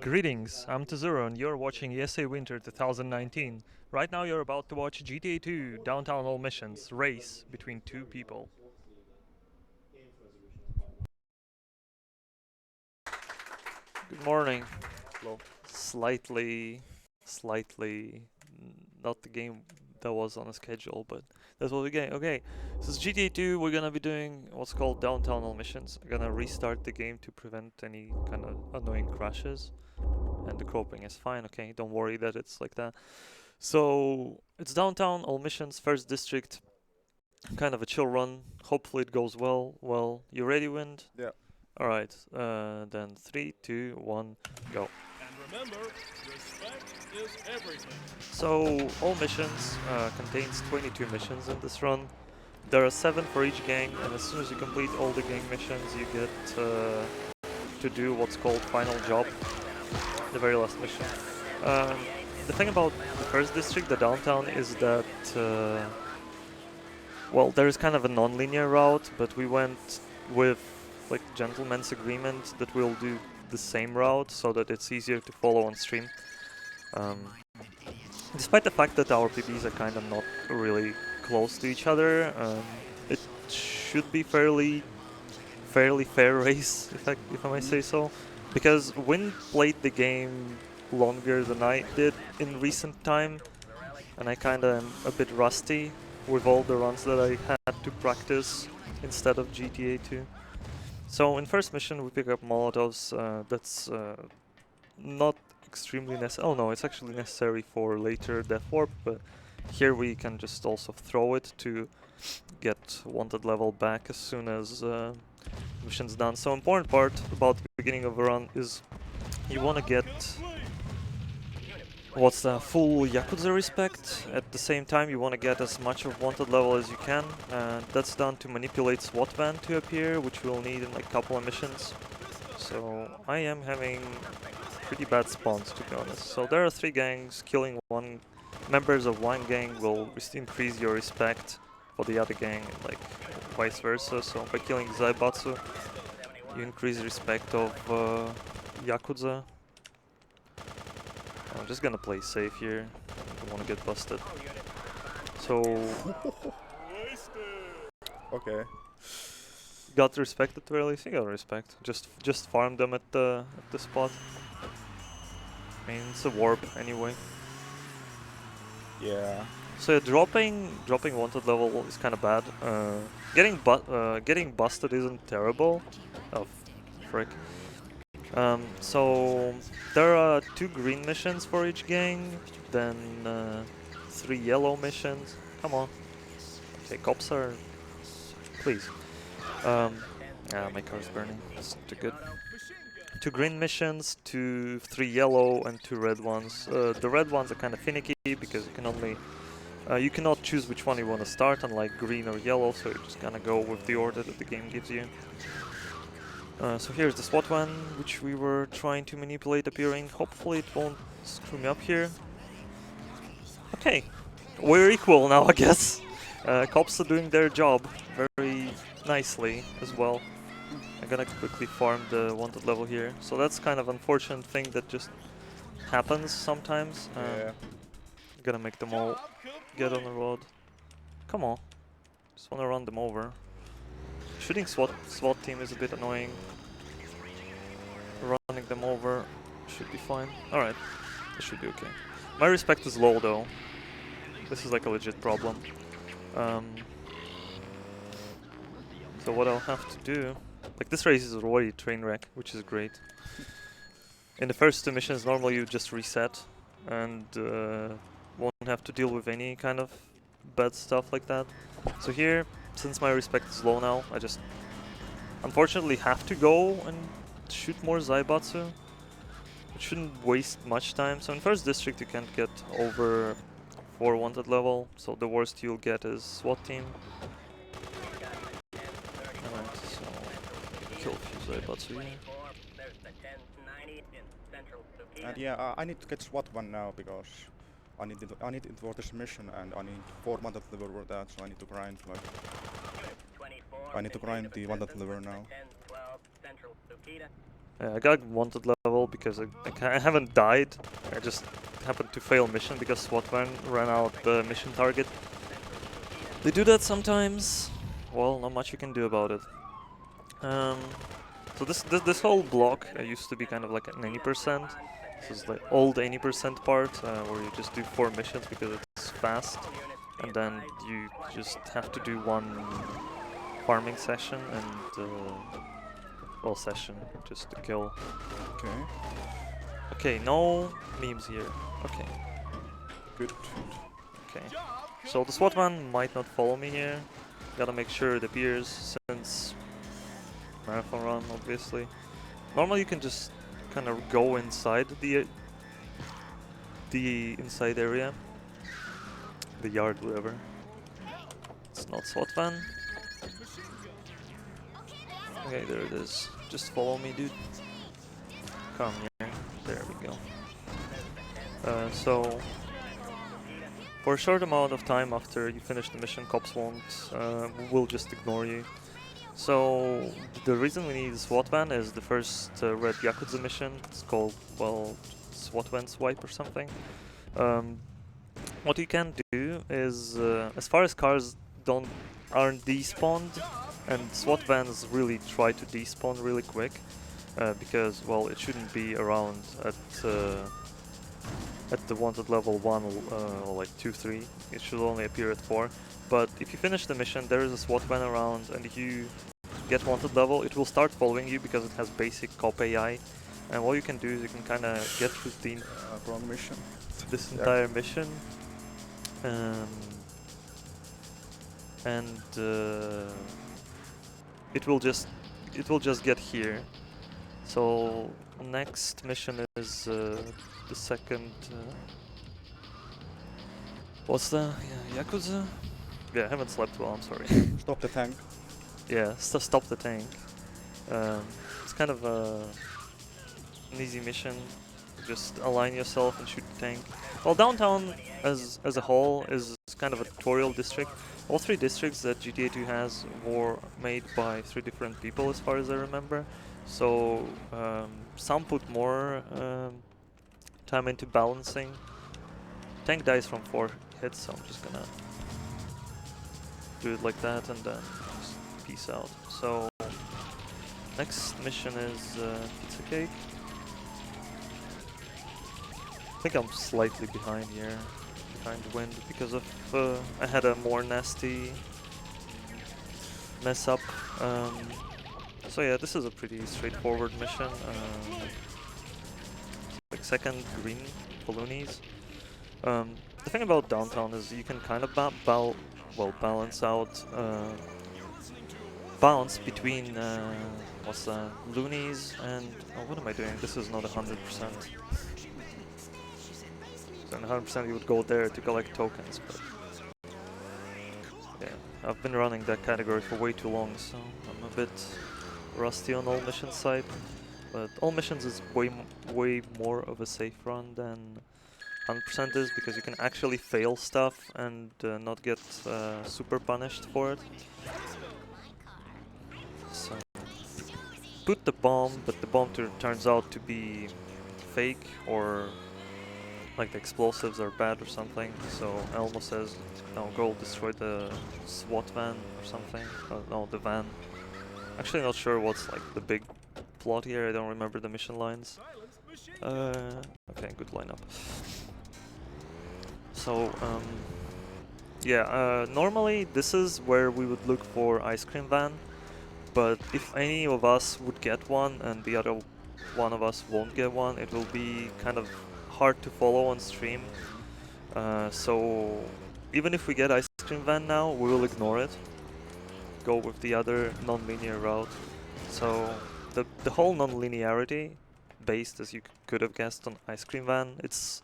Greetings, I'm Tezur0 and you're watching ESA Winter 2019. Right now you're about to watch GTA 2 Downtown All Missions race between two people. Good morning. Hello. Slightly, not the game that was on a schedule, but that's what we get. Okay, this is GTA 2. We're gonna be doing what's called Downtown All Missions. I'm gonna restart the game to prevent any kind of annoying crashes. And the cropping is fine, okay? Don't worry that it's like that. So, it's downtown, all missions, first district, kind of a chill run. Hopefully it goes well. Well, you ready, Wind? Yeah. Alright, then 3, 2, 1, go. And remember, respect is everything. So, all missions contains 22 missions in this run. There are 7 for each gang, and as soon as you complete all the gang missions, you get to do what's called final job, the very last mission. The thing about the first district, the downtown, is that well, there is kind of a non-linear route, but we went with like gentleman's agreement that we'll do the same route so that it's easier to follow on stream. Despite the fact that our PBs are kind of not really close to each other, it should be fairly fair race, if I may say so, because Wind played the game longer than I did in recent time, and I kinda am a bit rusty with all the runs that I had to practice instead of GTA 2. So in first mission we pick up Molotovs, that's not extremely necessary. Oh no, it's actually necessary for later Death Warp, but here we can just also throw it to get wanted level back as soon as mission's done. So important part about the beginning of a run is you want to get what's the full Yakuza respect. At the same time you want to get as much of wanted level as you can, and that's done to manipulate SWAT van to appear, which we'll need in like a couple of missions. So I am having pretty bad spawns, to be honest. So there are 3 gangs. Killing one members of one gang will increase your respect for the other gang, and like vice versa. So by killing Zaibatsu, you increase respect of Yakuza. I'm just gonna play safe here. I don't want to get busted. So Okay. got respect at the very least. You got respect. Just farm them at the spot. I mean, it's a warp anyway. Yeah. So yeah, dropping wanted level is kind of bad. Getting busted isn't terrible. Oh, frick. So there are 2 green missions for each gang, then 3 yellow missions. Come on. Okay, cops are... Please. Yeah, my car's burning. That's not too good. 2 green missions, 3 yellow, and 2 red ones. The red ones are kind of finicky because you can only... you cannot choose which one you want to start, unlike green or yellow, so you're just gonna go with the order that the game gives you. So here's the SWAT van, which we were trying to manipulate appearing. Hopefully it won't screw me up here. Okay, we're equal now, I guess. Cops are doing their job very nicely as well. I'm gonna quickly farm the wanted level here. So that's kind of unfortunate thing that just happens sometimes. Yeah. I'm gonna make them all get on the road. Come on. Just wanna run them over. Shooting SWAT team is a bit annoying. Running them over should be fine. Alright, this should be okay. My respect is low though. This is like a legit problem. So what I'll have to do... Like this race is already a train wreck, which is great. In the first 2 missions normally you just reset and won't have to deal with any kind of bad stuff like that. So here, since my respect is low now, I just unfortunately have to go and shoot more Zaibatsu. It shouldn't waste much time. So in first district you can't get over 4 wanted level, so the worst you'll get is SWAT team. Alright, so kill a few Zaibatsu here. And yeah, I need to get SWAT one now because I need it for this mission, and I need 4 wanted level for that, so I need to grind like... I need to grind the wanted level now. I got wanted level because I haven't died. I just happened to fail mission because SWAT van ran out the mission target. They do that sometimes. Well, not much you can do about it. So this whole block used to be kind of like an 80%. This is the old 80% part where you just do 4 missions because it's fast, and then you just have to do one farming session and well, session just to kill. Okay. Okay, no memes here. Okay. Good. Okay. So the SWAT van might not follow me here. Gotta make sure it appears since marathon run, obviously. Normally you can just kind of go inside the inside area, the yard, whatever. It's not SWAT van. Okay, there it is. Just follow me, dude. Come here. There we go. So for a short amount of time after you finish the mission, cops will just ignore you. So the reason we need a SWAT van is the first red Yakuza mission. It's called, well, SWAT van swipe or something. What you can do is, as far as cars aren't despawned, and SWAT vans really try to despawn really quick, because, well, it shouldn't be around at the wanted level 1 or like 2, 3. It should only appear at 4. But if you finish the mission, there is a SWAT van around, and if you get wanted level, it will start following you because it has basic cop AI. And what you can do is you can kind of get through Wrong mission. this entire mission, and it will just get here. So next mission is the second. What's the Yakuza? Yeah, I haven't slept well. I'm sorry. Stop the tank. Yeah, stop the tank. It's kind of an easy mission. Just align yourself and shoot the tank. Well, downtown as a whole is kind of a tutorial district. All 3 districts that GTA 2 has were made by 3 different people, as far as I remember. So some put more time into balancing. Tank dies from 4 hits, so I'm just gonna do it like that and then just peace out. So next mission is pizza cake. I think I'm slightly behind here, behind the wind, because of I had a more nasty mess up. So yeah, this is a pretty straightforward mission. Like second green balloonies. The thing about downtown is you can kind of balance out bounce between what's loonies and what am I doing? This is not 100%. So 100% you would go there to collect tokens, but yeah, I've been running that category for way too long, so I'm a bit rusty on all missions side. But all missions is way more of a safe run than 100% is, because you can actually fail stuff and not get super punished for it. So put the bomb, but the bomb turns out to be fake, or like the explosives are bad or something. So Elmo says, "No, go destroy the SWAT van or something." No, the van. Actually, not sure what's like the big plot here. I don't remember the mission lines. Okay, good lineup. So yeah, normally this is where we would look for ice cream van, but if any of us would get one and the other one of us won't get one, it will be kind of hard to follow on stream. So even if we get ice cream van now, we will ignore it, go with the other non-linear route. So the whole non-linearity, based, as you could have guessed, on ice cream van, it's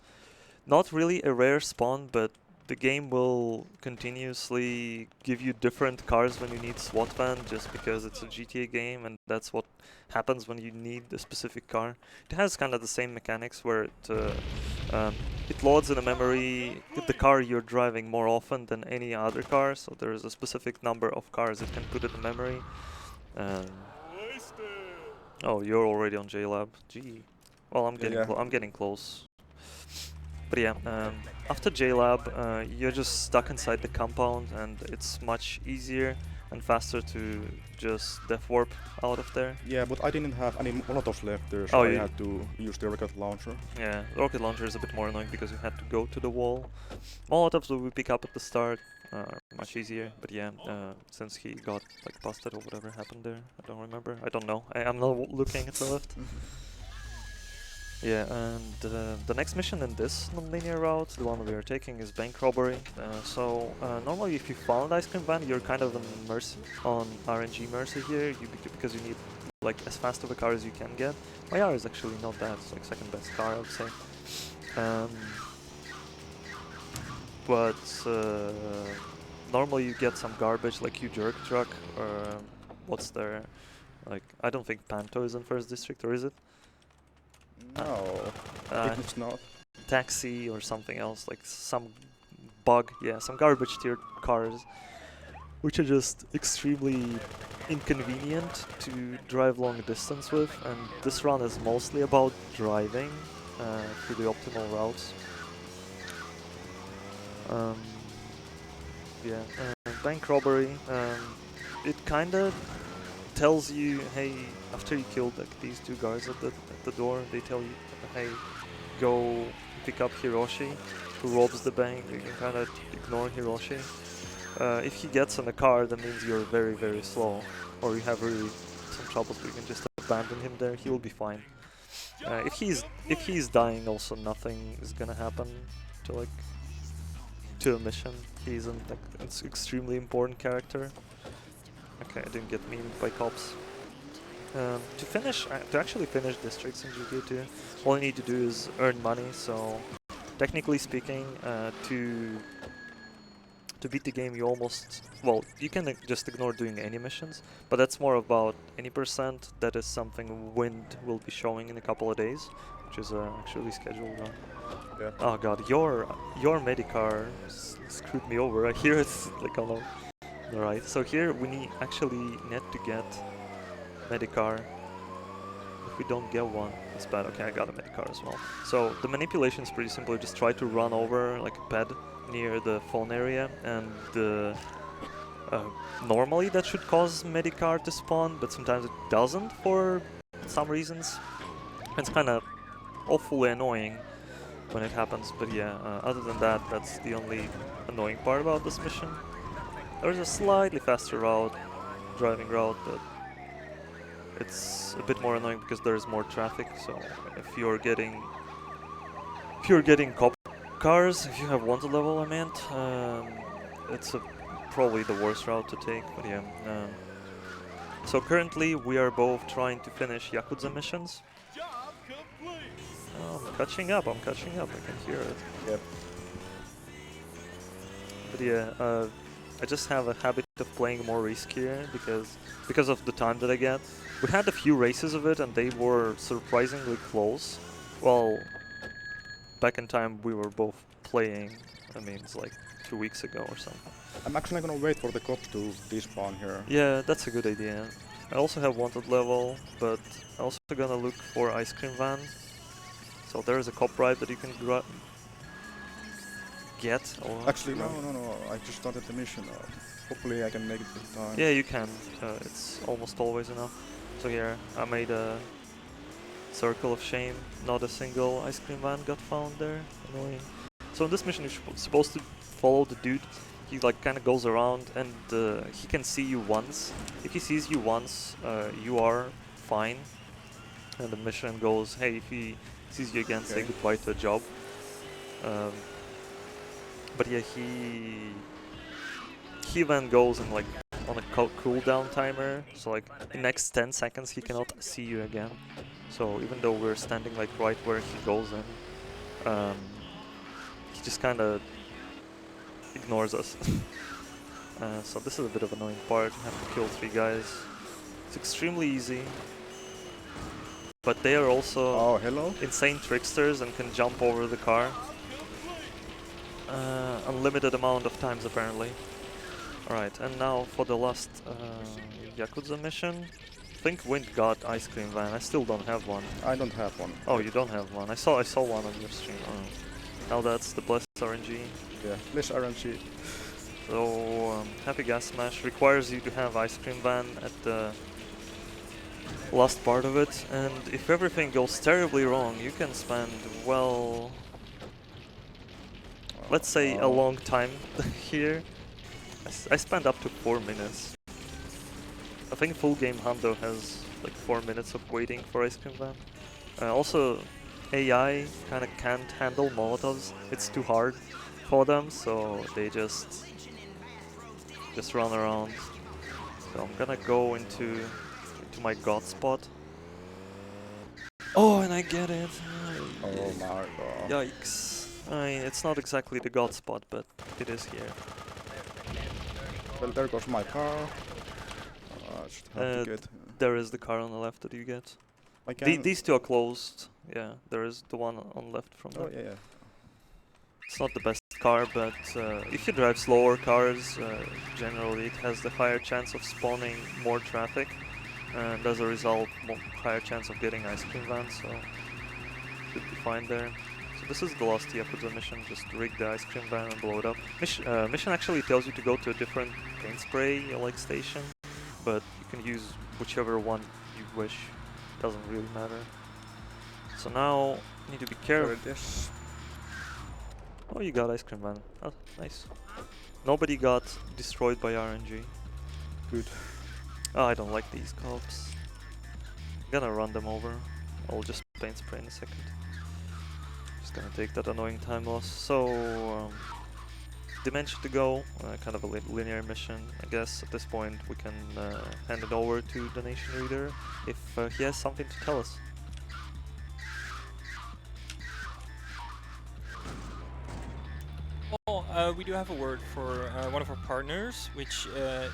not really a rare spawn, but the game will continuously give you different cars when you need SWAT van, just because it's a GTA game and that's what happens when you need a specific car. It has kind of the same mechanics where it loads in a memory the car you're driving more often than any other car, so there is a specific number of cars it can put in the memory. Oh, you're already on JLab. Gee. Well, I'm getting Yeah. I'm getting close. But yeah, after JLab, you're just stuck inside the compound, and it's much easier and faster to just death warp out of there. Yeah, but I didn't have any molotovs left there, so Oh, I you- had to use the rocket launcher. Yeah, the rocket launcher is a bit more annoying because you had to go to the wall. Molotovs that we pick up at the start are much easier, but yeah, since he got like busted or whatever happened there, I don't remember. I don't know. I'm not looking at the left. Yeah, and the next mission in this non-linear route, the one we are taking, is bank robbery. Normally if you found ice cream van, you're kind of on RNG mercy here, because you need like as fast of a car as you can get. My R is actually not bad, it's like second best car, I would say. Normally you get some garbage like you jerk truck, or what's there? Like, I don't think Panto is in first district, or is it? No, it's not. Taxi or something else, like some bug, yeah, some garbage tier cars, which are just extremely inconvenient to drive long distance with, and this run is mostly about driving through the optimal routes. Bank robbery, it kinda tells you, hey, after you killed like these two guards at the door, they tell you, hey, go pick up Hiroshi, who robs the bank. You can kind of ignore Hiroshi. If he gets in a car, that means you're very, very slow, or you have really some troubles, but you can just abandon him there. He will be fine. If he's dying, also nothing is gonna happen to a mission. He's an extremely important character. Okay, I didn't get memed by cops. To actually finish districts in GTA 2, all you need to do is earn money. So, technically speaking, to beat the game, you can just ignore doing any missions, but that's more about any percent. That is something Wind will be showing in a couple of days, which is actually scheduled run. Yeah. Oh god, your Medicar screwed me over. I hear it's like on the right. So here we actually need to get Medicar. If we don't get one, it's bad. Okay, I got a Medicar as well. So the manipulation is pretty simple. You just try to run over like a ped near the phone area, and normally that should cause Medicar to spawn, but sometimes it doesn't for some reasons. It's kind of awfully annoying when it happens, but yeah, other than that, that's the only annoying part about this mission. There's a slightly faster driving route, but it's a bit more annoying because there is more traffic. So if you're getting cop cars, if you have wanted level, I meant, it's probably the worst route to take. But yeah. So currently we are both trying to finish Yakuza missions. Job complete. Oh, I'm catching up. I can hear it. Yep. But yeah, I just have a habit of playing more riskier because of the time that I get. We had a few races of it and they were surprisingly close. Well, back in time we were both playing, I mean, it's like 2 weeks ago or something. I'm actually gonna wait for the cops to despawn here. Yeah, that's a good idea. I also have wanted level, but I'm also gonna look for ice cream van. So there is a cop ride that you can get. Or Actually, no. I just started the mission. Hopefully I can make it in time. Yeah, you can. It's almost always enough. So here, I made a circle of shame. Not a single ice cream van got found there. Annoying. So in this mission, you're supposed to follow the dude. He like kind of goes around, and he can see you once. If he sees you once, you are fine. And the mission goes, hey, if he sees you again, say goodbye to a job. But yeah, he then goes in like on a cooldown timer, so like in next 10 seconds he cannot see you again. So even though we're standing like right where he goes in, he just kind of ignores us. So this is a bit of an annoying part. You have to kill 3 guys. It's extremely easy, but they are also insane tricksters and can jump over the car. Unlimited amount of times apparently. Alright, and now for the last Yakuza mission. think Wind got ice cream van. I still don't have one. I don't have one. Oh, you don't have one. I saw one on your stream. Oh. Now that's the blessed RNG. Yeah, less RNG. So Happy Gas Smash requires you to have ice cream van at the last part of it, and if everything goes terribly wrong, you can spend, well, let's say a long time here. I spent up to 4 minutes. I think full game Hundo has like 4 minutes of waiting for ice cream van. Also, AI kind of can't handle Molotovs. It's too hard for them, so they just run around. So I'm gonna go into my god spot. Oh, and I get it. Oh my god. Yikes. I mean, it's not exactly the god spot, but it is here. Well, there goes my car. I should have to get... There is the car on the left that you get. I can... These two are closed. Yeah, there is the one on left from there. Oh yeah, yeah. It's not the best car, but if you drive slower cars, generally it has the higher chance of spawning more traffic, and as a result, higher chance of getting ice cream van, so should be fine there. So this is the last Yakuza mission, just rig the ice cream van and blow it up. Mission actually tells you to go to a different paint spray like station, but you can use whichever one you wish. Doesn't really matter. So now you need to be careful. Oh, you got ice cream van. Oh, nice. Nobody got destroyed by RNG. Good. Oh, I don't like these cops. I'm gonna run them over. I'll just paint spray in a second. Just gonna take that annoying time loss. So, dimension to go. Kind of a linear mission. I guess at this point we can hand it over to the Nation Reader if he has something to tell us. Well, we do have a word for one of our partners, which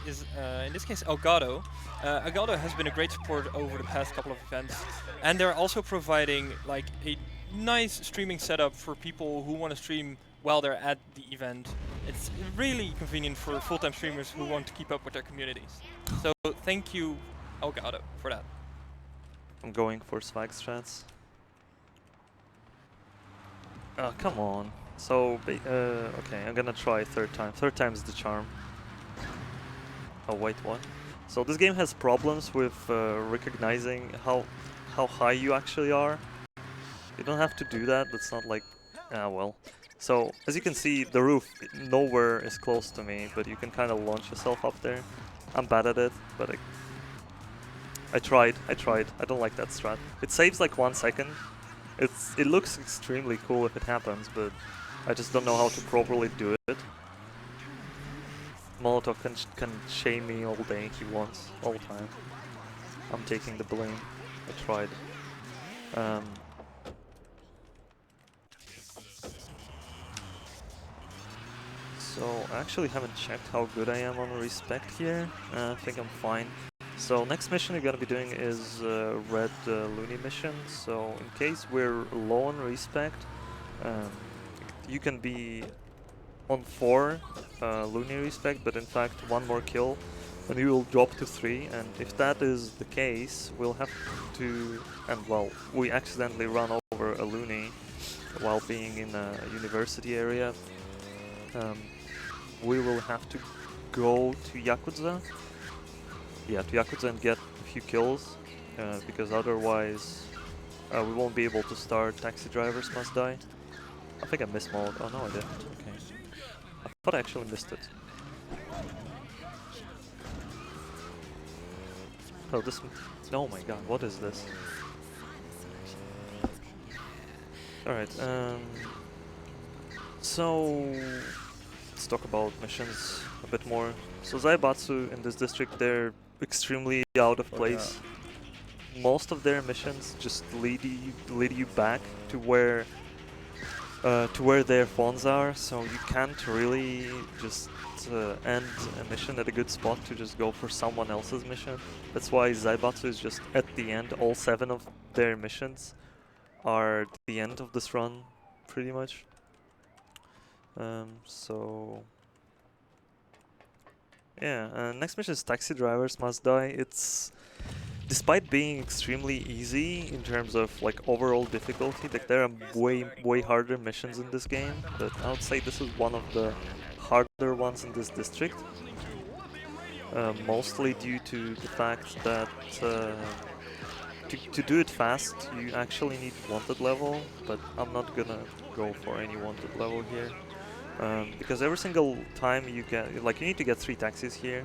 is, in this case, Elgato. Elgato has been a great support over the past couple of events, and they're also providing like a nice streaming setup for people who want to stream while they're at the event. It's really convenient for full-time streamers who want to keep up with their communities. So thank you, Elgato, for that. I'm going for swag strats. Oh, come on. So, okay, I'm gonna try third time. Third time is the charm. Oh, wait, what? So this game has problems with recognizing how high you actually are. You don't have to do that, that's not like... Ah, well. So, as you can see, the roof nowhere is close to me, but you can kind of launch yourself up there. I'm bad at it, but I tried. I don't like that strat. It saves like 1 second. It looks extremely cool if it happens, but I just don't know how to properly do it. Molotov can shame me all day he wants, all the time. I'm taking the blame. I tried. So I actually haven't checked how good I am on respect here. I think I'm fine. So next mission we're gonna be doing is red loony mission. So in case we're low on respect, you can be on 4 loony respect, but in fact 1 more kill and you will drop to 3, and if that is the case we'll have to, and well, we accidentally run over a loony while being in a university area, we will have to go to Yakuza. Yeah, to Yakuza and get a few kills, because otherwise we won't be able to start Taxi Drivers Must Die. I think I missed Molotov. Oh no, I didn't. Okay. I thought I actually missed it. Oh, this... Oh my god, what is this? Alright, so... Let's talk about missions a bit more. So Zaibatsu in this district, they're extremely out of place. Yeah. Most of their missions just lead you back to where their phones are, so you can't really just end a mission at a good spot to just go for someone else's mission. That's why Zaibatsu is just at the end. All 7 of their missions are at the end of this run, pretty much. So yeah, next mission is Taxi Drivers Must Die. It's despite being extremely easy in terms of like overall difficulty, like there are way harder missions in this game, but I would say this is one of the harder ones in this district. Mostly due to the fact that to do it fast, you actually need wanted level, but I'm not gonna go for any wanted level here. Because every single time you get, like, you need to get 3 taxis here.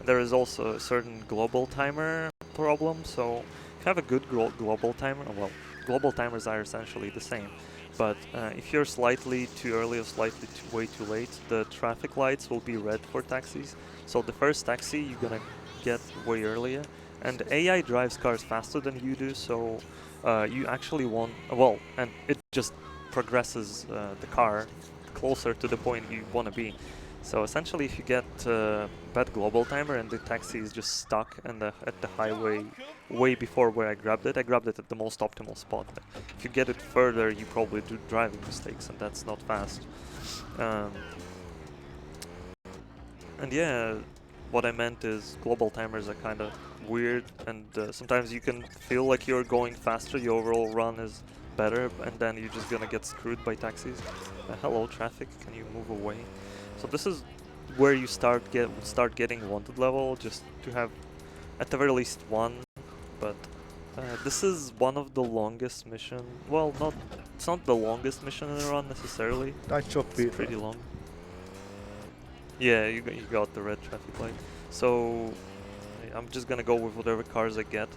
There is also a certain global timer problem, so if you have a good global timer, well, global timers are essentially the same, but if you're slightly too early or slightly way too late, the traffic lights will be red for taxis, so the first taxi you're gonna get way earlier, and AI drives cars faster than you do, so you actually want, well, and it just progresses the car closer to the point you want to be. So essentially, if you get bad global timer and the taxi is just stuck at the highway way before where I grabbed it at the most optimal spot. If you get it further, you probably do driving mistakes, and that's not fast. And yeah, what I meant is global timers are kind of weird, and sometimes you can feel like you're going faster, your overall run is better, and then you're just gonna get screwed by taxis. Hello, traffic, can you move away? So this is where you start getting wanted level, just to have at the very least one. But this is one of the longest mission. Well, it's not the longest mission in a run necessarily. Nice job, It's Peter. pretty long. Yeah, you got the red traffic light. So I'm just gonna go with whatever cars I get.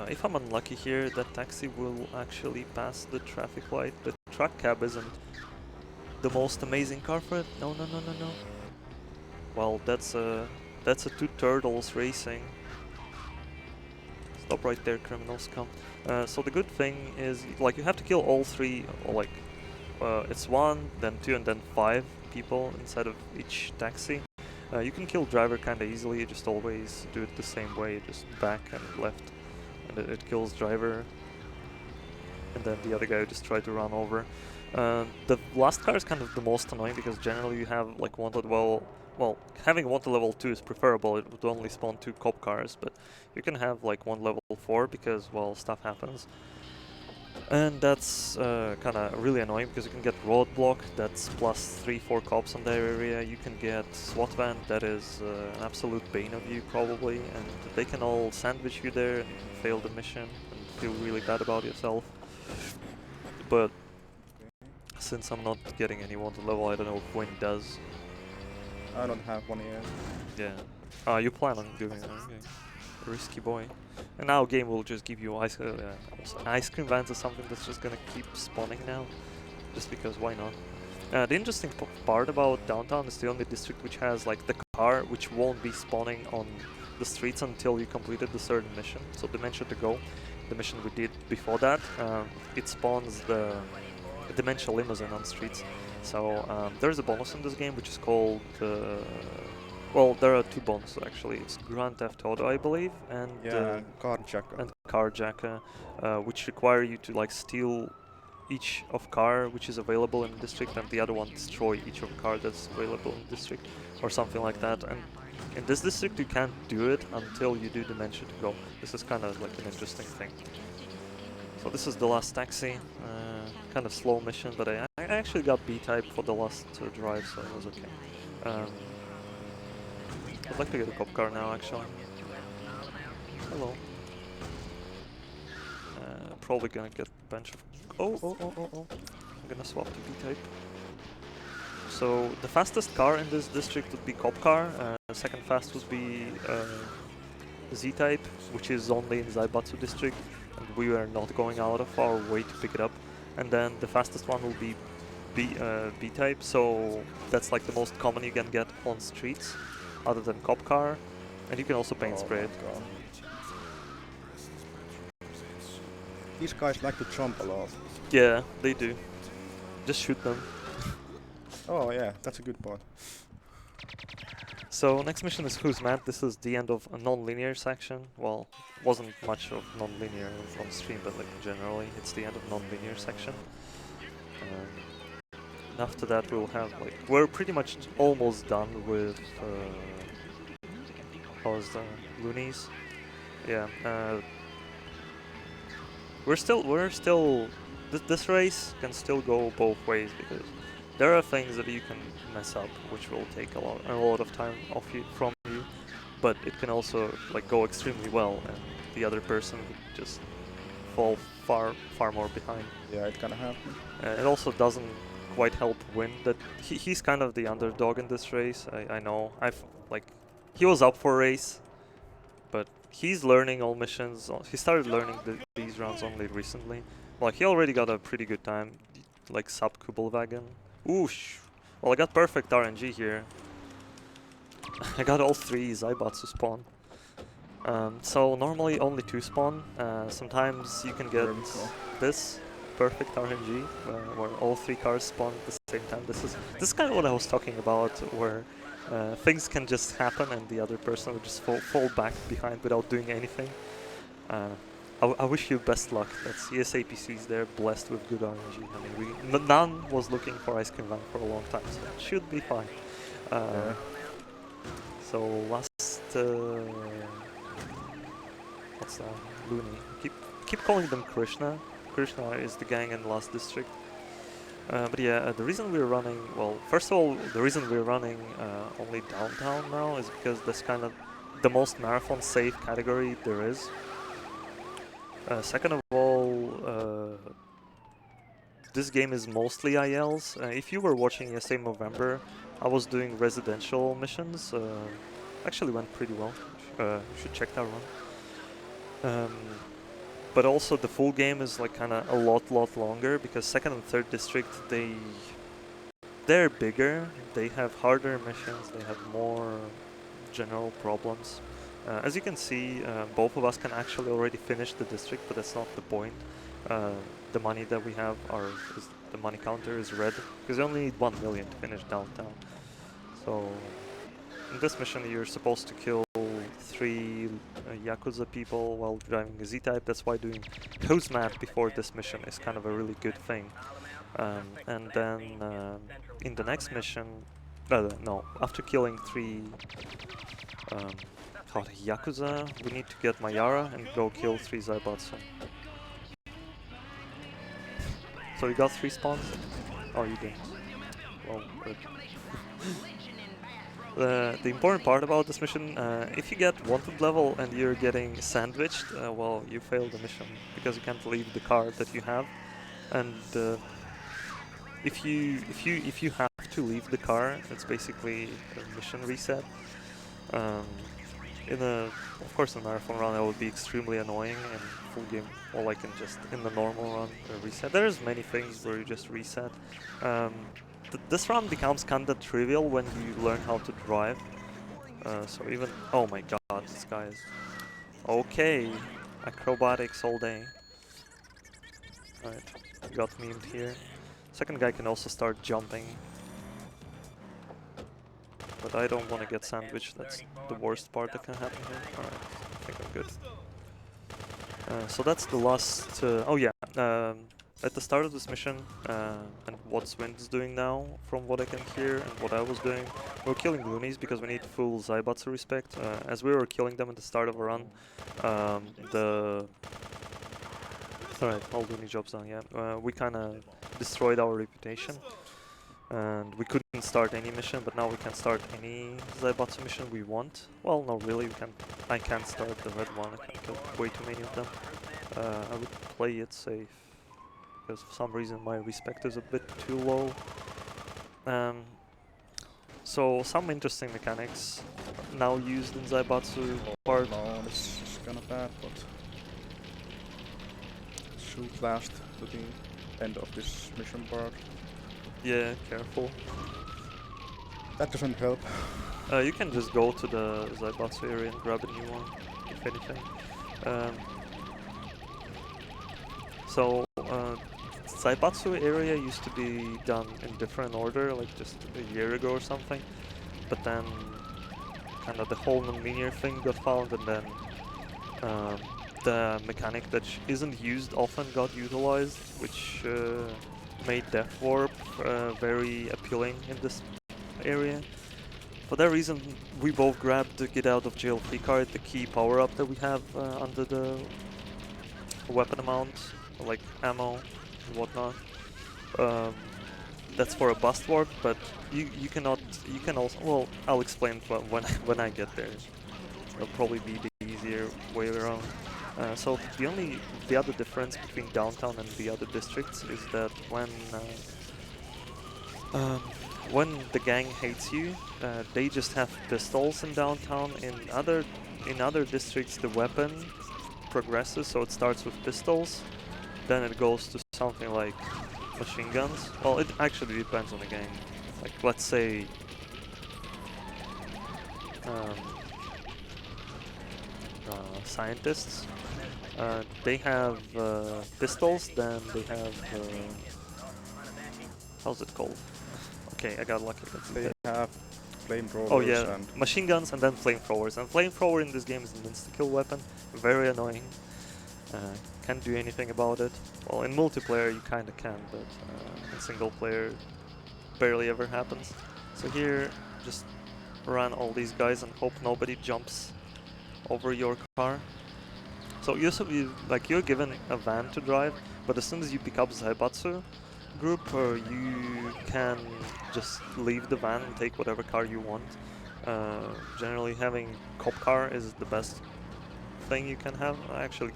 If I'm unlucky here, that taxi will actually pass the traffic light. The truck cab isn't the most amazing car for it. No. Well, that's a two turtles racing. Stop right there, criminal scum. So the good thing is, like, you have to kill all 3, or like, it's 1, then 2, and then 5 people inside of each taxi. You can kill driver kinda easily, you just always do it the same way, just back and left, and it kills driver. And then the other guy will just try to run over. The last car is kind of the most annoying because generally you have like wanted, well, having wanted level 2 is preferable, it would only spawn 2 cop cars, but you can have like one level 4 because, well, stuff happens. And that's kind of really annoying because you can get roadblock, that's plus 3-4 cops on their area. You can get SWAT van, that is an absolute bane of you probably, and they can all sandwich you there and fail the mission and feel really bad about yourself. But since I'm not getting any wanted level, I don't know if Wind does. I don't have one yet. Yeah. You plan on doing it, okay. Risky boy. And now game will just give you ice cream vans or something that's just gonna keep spawning now. Just because, why not? The interesting part about downtown is the only district which has like the car which won't be spawning on the streets until you completed the certain mission. So Dementia to Go, the mission we did before that, it spawns the Dementia limousine on streets. So there's a bonus in this game which is called, well, there are 2 bonuses actually. It's Grand Theft Auto, I believe, and Carjacker. And Carjacker, which require you to like steal each of car which is available in the district, and the other one destroy each of car that's available in the district, or something like that. And in this district you can't do it until you do Dementia to Go. This is kind of like an interesting thing. So this is the last taxi, kind of slow mission, but I actually got B-type for the last drive, so it was okay. I'd like to get a cop car now, actually. Hello. Probably gonna get a bunch of... Oh. I'm gonna swap to B-type. So the fastest car in this district would be cop car. Second fast would be Z-type, which is only in Zaibatsu district, and we are not going out of our way to pick it up. And then the fastest one will be B-type, so that's like the most common you can get on streets, other than cop car, and you can also paint spray it. These guys like to jump a lot. Yeah, they do. Just shoot them. Oh yeah, that's a good point. So next mission is Who's Mad. This is the end of a non-linear section. Well, wasn't much of non-linear on stream, but like generally it's the end of non-linear section. And after that we'll have like, we're pretty much almost done with how's the loonies. yeah, we're still. This race can still go both ways because there are things that you can mess up, which will take a lot of time off you from you, but it can also like go extremely well, and the other person could just fall far more behind. Yeah, it can happen. It also doesn't quite help win that he's kind of the underdog in this race. I know. He was up for a race, but he's learning all missions. He started learning these runs only recently. Like he already got a pretty good time, like sub Kubelwagen. Oosh. Well, I got perfect RNG here. I got all 3 Zaibatsu spawn. So normally only 2 spawn. Sometimes you can get this perfect RNG where all 3 cars spawn at the same time. This is kind of what I was talking about, where things can just happen and the other person will just fall back behind without doing anything. I wish you best luck. That's ESA PCs. They're blessed with good RNG. I mean, none was looking for Ice Cream Van for a long time, so it should be fine. So last, what's that? Looney. Keep calling them Krishna. Krishna is the gang in last district. But yeah, the reason we're running, well, first of all, the reason we're running only downtown now is because that's kind of the most marathon safe category there is. Second of all, this game is mostly ILs. If you were watching ESA November, I was doing residential missions. Actually went pretty well. You should check that one. But also the full game is like kind of a lot longer because second and third district they're bigger. They have harder missions. They have more general problems. As you can see, both of us can actually already finish the district, but that's not the point. The money that we have, the money counter is red, because you only need 1 million to finish downtown. So, in this mission you're supposed to kill 3 Yakuza people while driving a Z-Type. That's why doing Who's Map before this mission is kind of a really good thing. And then in the next mission, no, after killing 3 Yakuza, we need to get Mayara and go kill 3 Zaibatsu. So you got 3 spawns? Oh, you didn't. Well, good. The important part about this mission, if you get wanted level and you're getting sandwiched, well, you failed the mission because you can't leave the car that you have. And if you have to leave the car, it's basically a mission reset. Of course, in a marathon run, that would be extremely annoying. In full game, or like in the normal run, reset. There's many things where you just reset. This run becomes kinda trivial when you learn how to drive. So even, oh my god, this guy is okay. Acrobatics all day. Alright, got memed here. Second guy can also start jumping. But I don't want to get sandwiched, that's the worst part that can happen here. Alright, I think I'm good. So that's the last... oh yeah, at the start of this mission, and what Wind is doing now, from what I can hear and what I was doing, we're killing loonies because we need full Zaibatsu respect. As we were killing them at the start of a run, alright, all loony jobs done, yeah. We kinda destroyed our reputation. And we couldn't start any mission, but now we can start any Zaibatsu mission we want. Well, no, really, I can't start the red one. I can kill way too many of them. I would play it safe, because for some reason my respect is a bit too low. So some interesting mechanics now used in Zaibatsu part. No, this is kinda bad, but it should last to the end of this mission part. Yeah, careful. That doesn't help. You can just go to the Zaibatsu area and grab a new one, if anything. Zaibatsu area used to be done in different order, like just a year ago or something. But then, kind of the whole non-linear thing got found, and then the mechanic that isn't used often got utilized, which made Death Warp very appealing in this area. for that reason, we both grabbed the get out of jail free card, the key power up that we have under the weapon amount, like ammo and whatnot. That's for a bust warp, but you can also, well, I'll explain when I get there. It'll probably be the easier way around. So the other difference between downtown and the other districts is that when the gang hates you, they just have pistols in downtown. In other districts, the weapon progresses, so it starts with pistols, then it goes to something like machine guns. Well, it actually depends on the gang. Like, let's say scientists, they have pistols, then they have how's it called? Okay, I got lucky. They have flamethrowers. Oh yeah, and machine guns and then flamethrowers. And flamethrower in this game is an insta-kill weapon, very annoying. Can't do anything about it. Well, in multiplayer you kinda can, but in single player barely ever happens. So here, just run all these guys and hope nobody jumps over your car. So you're given a van to drive, but as soon as you pick up Zaibatsu group, you can just leave the van and take whatever car you want. Generally having cop car is the best thing you can have. I'm actually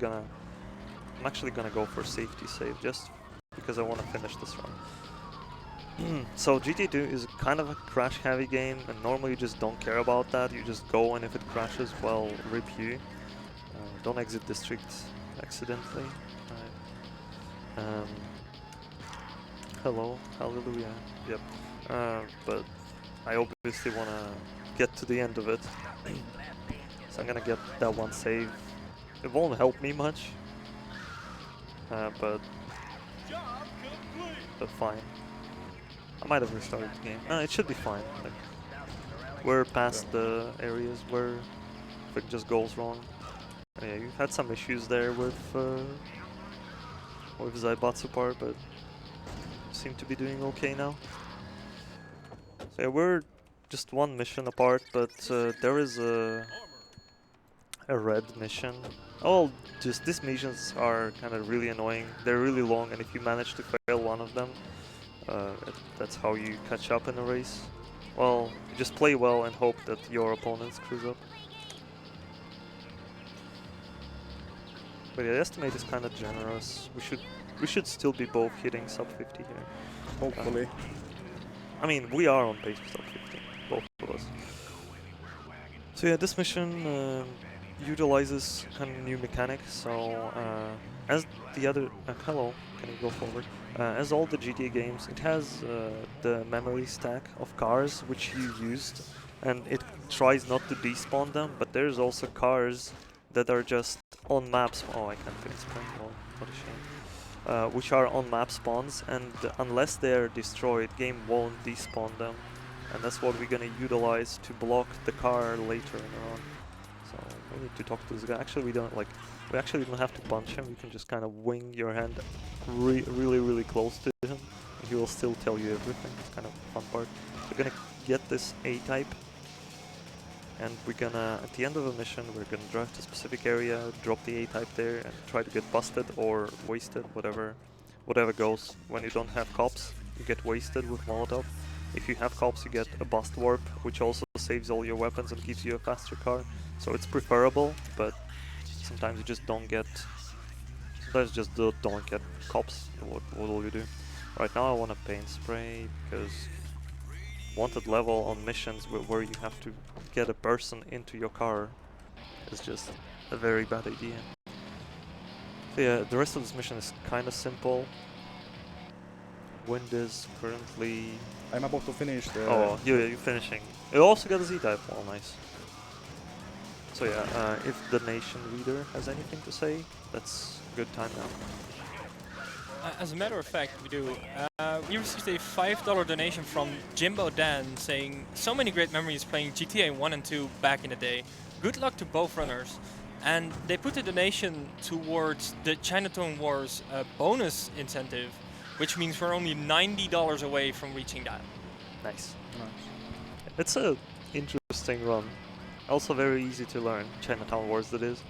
gonna go for safety save just because I want to finish this run. So GTA 2 is kind of a crash heavy game, and normally you just don't care about that. You just go, and if it crashes, well, rip you. Don't exit district accidentally. Right. Hello, hallelujah. Yep. But I obviously want to get to the end of it. So I'm gonna get that one save. It won't help me much. But fine. I might have restarted the game. It should be fine. Like, we're past the areas where if it just goes wrong. Yeah, you've had some issues there with Zaibatsu part, but seem to be doing okay now. So yeah, we're just one mission apart, but there is a red mission. Oh, just these missions are kind of really annoying. They're really long, and if you manage to fail one of them, that's how you catch up in a race. Well, you just play well and hope that your opponent screws up. But yeah, the estimate is kind of generous. We should still be both hitting sub 50 here. hopefully. I mean, we are on pace for sub 50, both of us. So yeah, this mission utilizes kind of new mechanics. So as the other, hello, can you go forward? As all the GTA games, it has the memory stack of cars which you used, and it tries not to despawn them. But there's also cars that are just on maps. Oh, I can't finish spawning. Oh, what a shame. Which are on map spawns, and unless they're destroyed, game won't despawn them. And that's what we're gonna utilize to block the car later on. So we need to talk to this guy. Actually, we actually don't have to punch him. You can just kind of wing your hand really close to him, and he will still tell you everything. It's kind of a fun part. We're gonna get this A-type, and we're gonna, at the end of a mission, we're gonna drive to a specific area, drop the A-type there, and try to get busted or wasted, whatever goes. When you don't have cops, you get wasted with Molotov. If you have cops, you get a bust warp, which also saves all your weapons and gives you a faster car. So it's preferable, but sometimes you just don't get. Sometimes you just don't get cops. What will you do? Right now, I want to paint spray because wanted level on missions where you have to get a person into your car is just a very bad idea. So yeah, the rest of this mission is kind of simple. Wind is currently... I'm about to finish the... Oh, you're finishing. You also got a Z-type. Oh, nice. So yeah, if the nation reader has anything to say, that's a good time now. As a matter of fact, we do. We received a $5 donation from Jimbo Dan saying, so many great memories playing GTA 1 and 2 back in the day. Good luck to both runners. And they put the donation towards the Chinatown Wars bonus incentive, which means we're only $90 away from reaching that. Nice. Nice. It's a interesting run. Also very easy to learn. Chinatown Wars, that is.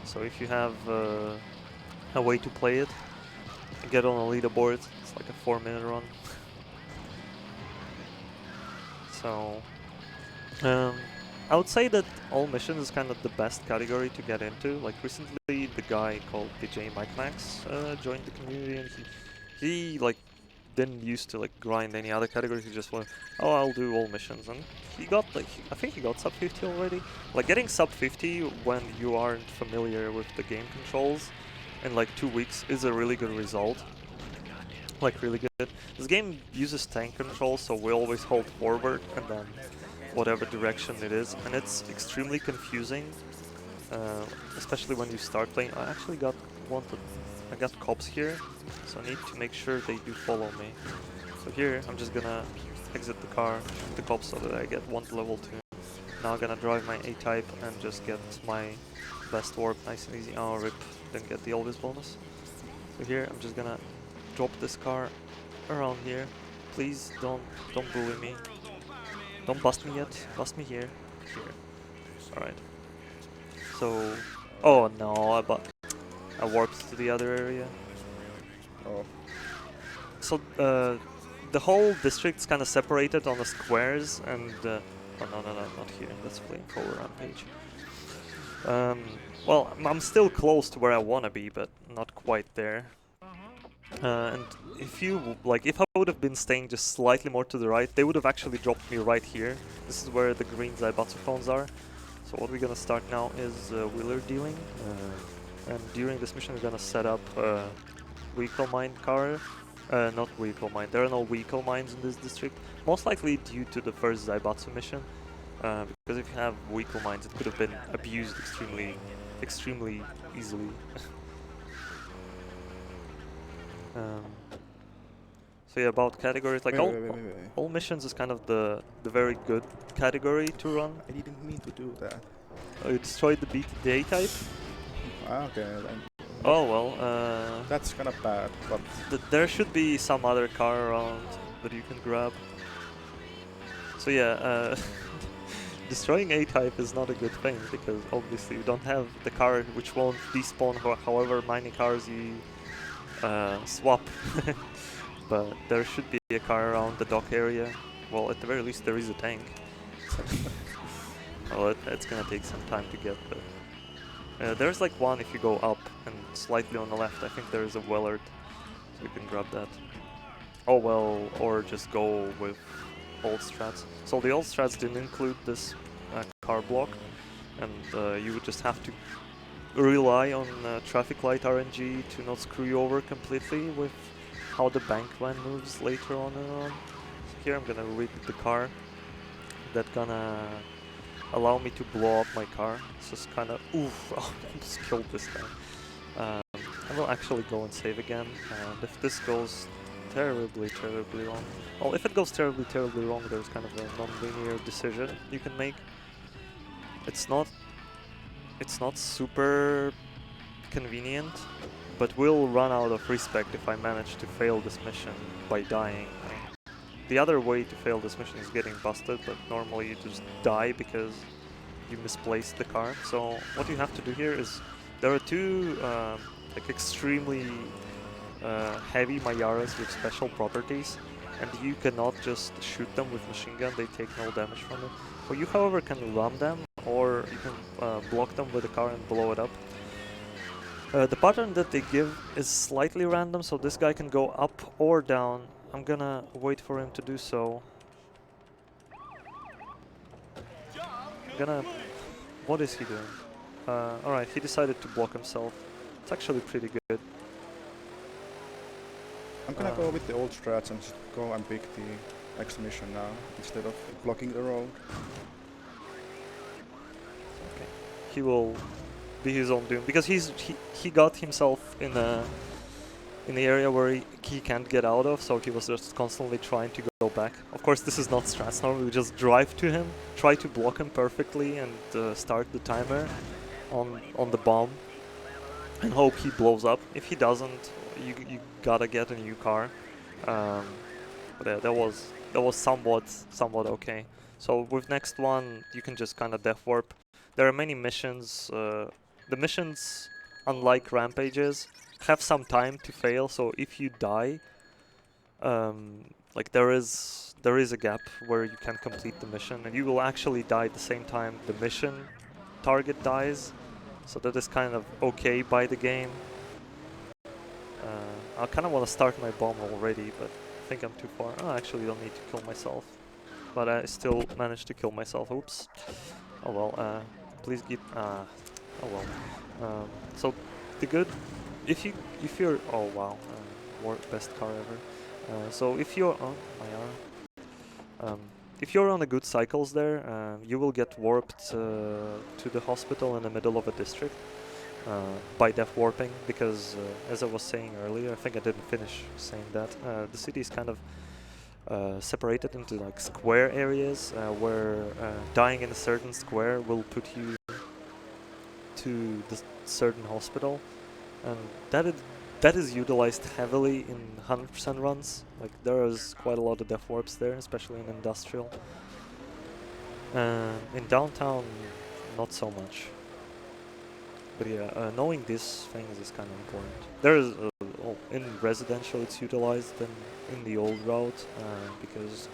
So if you have a way to play it, get on a leaderboard. It's like a 4-minute run. So I would say that all missions is kind of the best category to get into. Like recently, the guy called DJ Mike Max joined the community, and he like didn't used to like grind any other category. He just went, oh, I'll do all missions, and he got like I think he got sub 50 already. Like getting sub 50 when you aren't familiar with the game controls in like 2 weeks is a really good result. Like really good. This game uses tank control, so we always hold forward and then whatever direction it is, and it's extremely confusing, especially when you start playing. I actually got I got cops here, so I need to make sure they do follow me. So here I'm just gonna exit the car, shoot the cops so that I get 1 to level 2. Now I'm gonna drive my A-type and just get my best warp nice and easy. Oh rip, didn't get the Elvis bonus. So here I'm just gonna drop this car around here. Please don't bully me. Don't bust me yet. Bust me here. Here. Alright. So oh no, I warped to the other area. Oh. So the whole district's kind of separated on the squares, and oh no, not here. That's flamethrower rampage. Well, I'm still close to where I wanna be, but not quite there. And if I would have been staying just slightly more to the right, they would have actually dropped me right here. This is where the green Zaibatsu phones are. So what we're gonna start now is wheeler dealing. And during this mission we're gonna set up vehicle mine car. Not vehicle mine, there are no vehicle mines in this district. Most likely due to the first Zaibatsu mission. Because if you have vehicle mines, it could have been abused extremely easily. So yeah, about categories, like all missions is kind of the very good category to run. I didn't mean to do that. Oh, you destroyed the A-type? Okay, then. Oh well, That's kind of bad, but there should be some other car around that you can grab. So yeah, destroying A-type is not a good thing, because obviously you don't have the car which won't despawn however many cars you swap. But there should be a car around the dock area. Well, at the very least there is a tank. Well, it's gonna take some time to get, but there's like one if you go up and slightly on the left. I think there is a Wellard, so you can grab that. Oh well, or just go with old strats. So the old strats didn't include this car block, and you would just have to rely on traffic light RNG to not screw you over completely with how the bank van moves later on and on. So here I'm gonna rig the car. That's gonna allow me to blow up my car. It's just kind of oof, I almost killed this guy. I will actually go and save again, and if this goes terribly wrong, well, if it goes terribly wrong, there's kind of a non-linear decision you can make. It's not super convenient, but we'll run out of respect if I manage to fail this mission by dying. The other way to fail this mission is getting busted, but normally you just die because you misplaced the car. So what you have to do here is, there are two like extremely heavy Mayaras with special properties, and you cannot just shoot them with machine gun, they take no damage from it. So you however can ram them, or you can block them with a car and blow it up. The pattern that they give is slightly random, so this guy can go up or down. I'm gonna wait for him to do so. What is he doing? Alright, he decided to block himself. It's actually pretty good. I'm gonna go with the old strats and just go and pick the next mission now, instead of blocking the road. Okay. He will be his own doom, because he got himself in the area where he can't get out of, so he was just constantly trying to go back. Of course, this is not strats. Normally we just drive to him, try to block him perfectly, and start the timer on the bomb, and hope he blows up. If he doesn't, you gotta get a new car. But yeah, that was somewhat okay. So with next one, you can just kind of death warp. There are many missions. The missions, unlike rampages, have some time to fail. So if you die, like there is a gap where you can complete the mission, and you will actually die at the same time the mission target dies. So that is kind of okay by the game. I kind of want to start my bomb already, but I think I'm too far. Oh, I actually don't need to kill myself. But I still managed to kill myself. Oops. Oh well, please get... oh well. So, the good... If you're... Oh wow. Best car ever. So if you're... Oh, my arm. If you're on a good cycles there, you will get warped to the hospital in the middle of a district. By death warping, because as I was saying earlier, I think I didn't finish saying that, the city is kind of separated into like square areas where dying in a certain square will put you to the certain hospital, and that is utilized heavily in 100% runs. Like there is quite a lot of death warps there, especially in industrial. In downtown, not so much. But yeah, knowing these things is kind of important. There is in residential, it's utilized in the old route because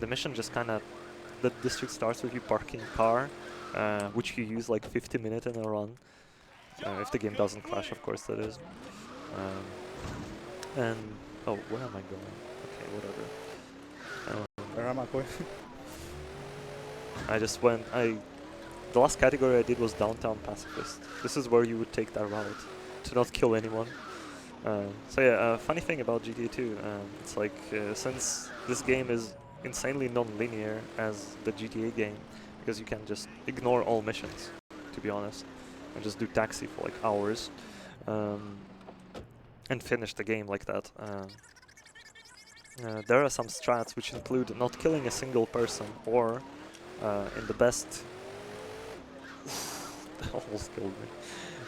the mission just kind of, the district starts with you parking a car, which you use like 50 minutes in a run, if the game doesn't crash, of course that is. And oh, where am I going? Okay, whatever. Where am I going? I just went. The last category I did was Downtown Pacifist. This is where you would take that route to not kill anyone. So yeah, funny thing about GTA 2, it's like since this game is insanely non-linear as the GTA game, because you can just ignore all missions, to be honest, and just do taxi for like hours, and finish the game like that. There are some strats which include not killing a single person, or in the best... almost killed me.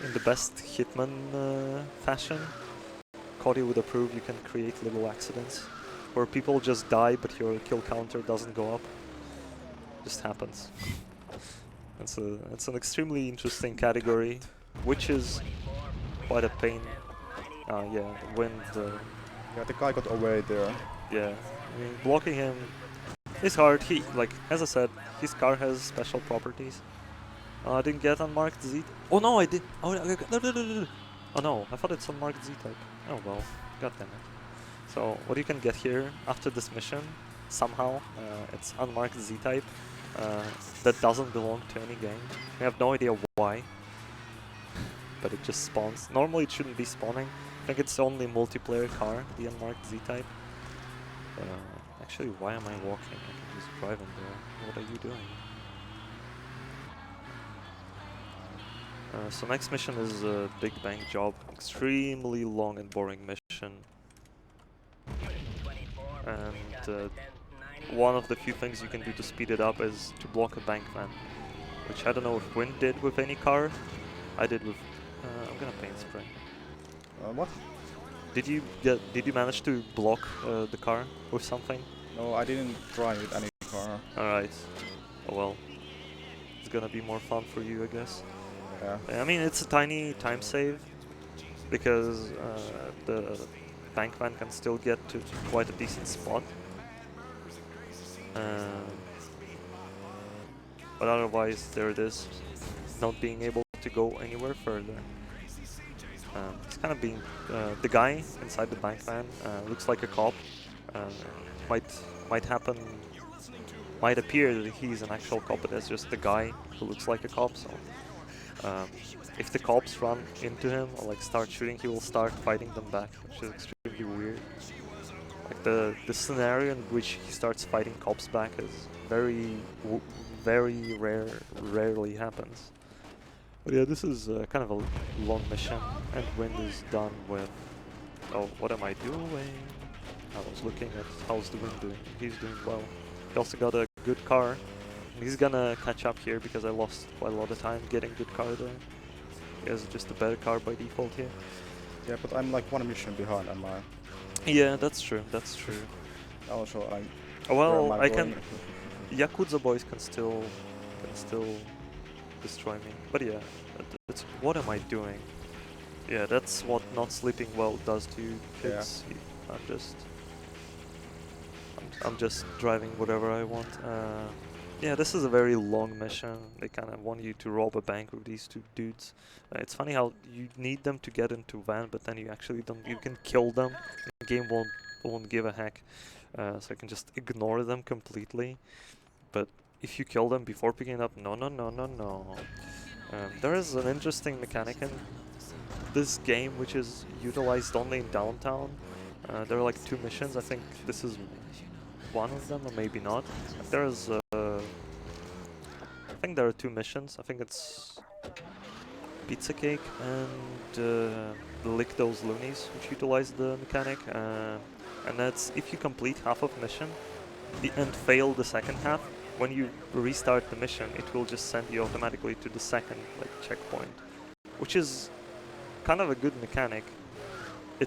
In the best Hitman fashion, Cody would approve, you can create little accidents where people just die but your kill counter doesn't go up. Just happens. It's an extremely interesting category, which is quite a pain. Yeah, wind. Yeah, the guy got away there. Yeah, I mean, blocking him is hard. He, like, as I said, his car has special properties. I didn't get unmarked Z. Oh no, I did. Oh no, oh no, I thought it's unmarked Z type. Oh well, god damn it. So what you can get here after this mission, somehow, it's unmarked Z type that doesn't belong to any gang. I have no idea why, but it just spawns. Normally it shouldn't be spawning. I think it's only multiplayer car, the unmarked Z type. Actually, why am I walking? I can just drive in there. What are you doing? So next mission is a big bang job, extremely long and boring mission, and one of the few things you can do to speed it up is to block a bank van, which I don't know if Wind did with any car. I did with... I'm gonna paint spray. What? Did you manage to block the car with something? No, I didn't try with any car. Alright. Oh well. It's gonna be more fun for you, I guess. Yeah. I mean, it's a tiny time save, because the bank van can still get to quite a decent spot. But otherwise, there it is, not being able to go anywhere further. It's kind of being... the guy inside the bank van looks like a cop. Might happen... Might appear that he's an actual cop, but that's just the guy who looks like a cop, so... if the cops run into him or like start shooting, he will start fighting them back, which is extremely weird. Like the scenario in which he starts fighting cops back is very rarely happens. But yeah, this is kind of a long mission, and Wind is done with... Oh, what am I doing? I was looking at how's the Wind doing. He's doing well. He also got a good car. He's gonna catch up here because I lost quite a lot of time getting good car there. He has just a better car by default here. Yeah, but I'm like one mission behind, am I? Yeah, that's true. That's true. Also, well, I can. Yakuza boys can still destroy me. But yeah, it's what am I doing? Yeah, that's what not sleeping well does to you kids. I'm just driving whatever I want. Yeah, this is a very long mission. They kind of want you to rob a bank with these two dudes. It's funny how you need them to get into van, but then you actually don't. You can kill them. The game won't give a heck, so you can just ignore them completely. But if you kill them before picking it up, no. There is an interesting mechanic in this game which is utilized only in downtown. There are like 2 missions. I think this is one of them, or maybe not. There's I think there are 2 missions. I think it's Pizza Cake and Lick Those Loonies, which utilize the mechanic. And that's if you complete half of mission and fail the second half, when you restart the mission, it will just send you automatically to the second checkpoint, which is kind of a good mechanic.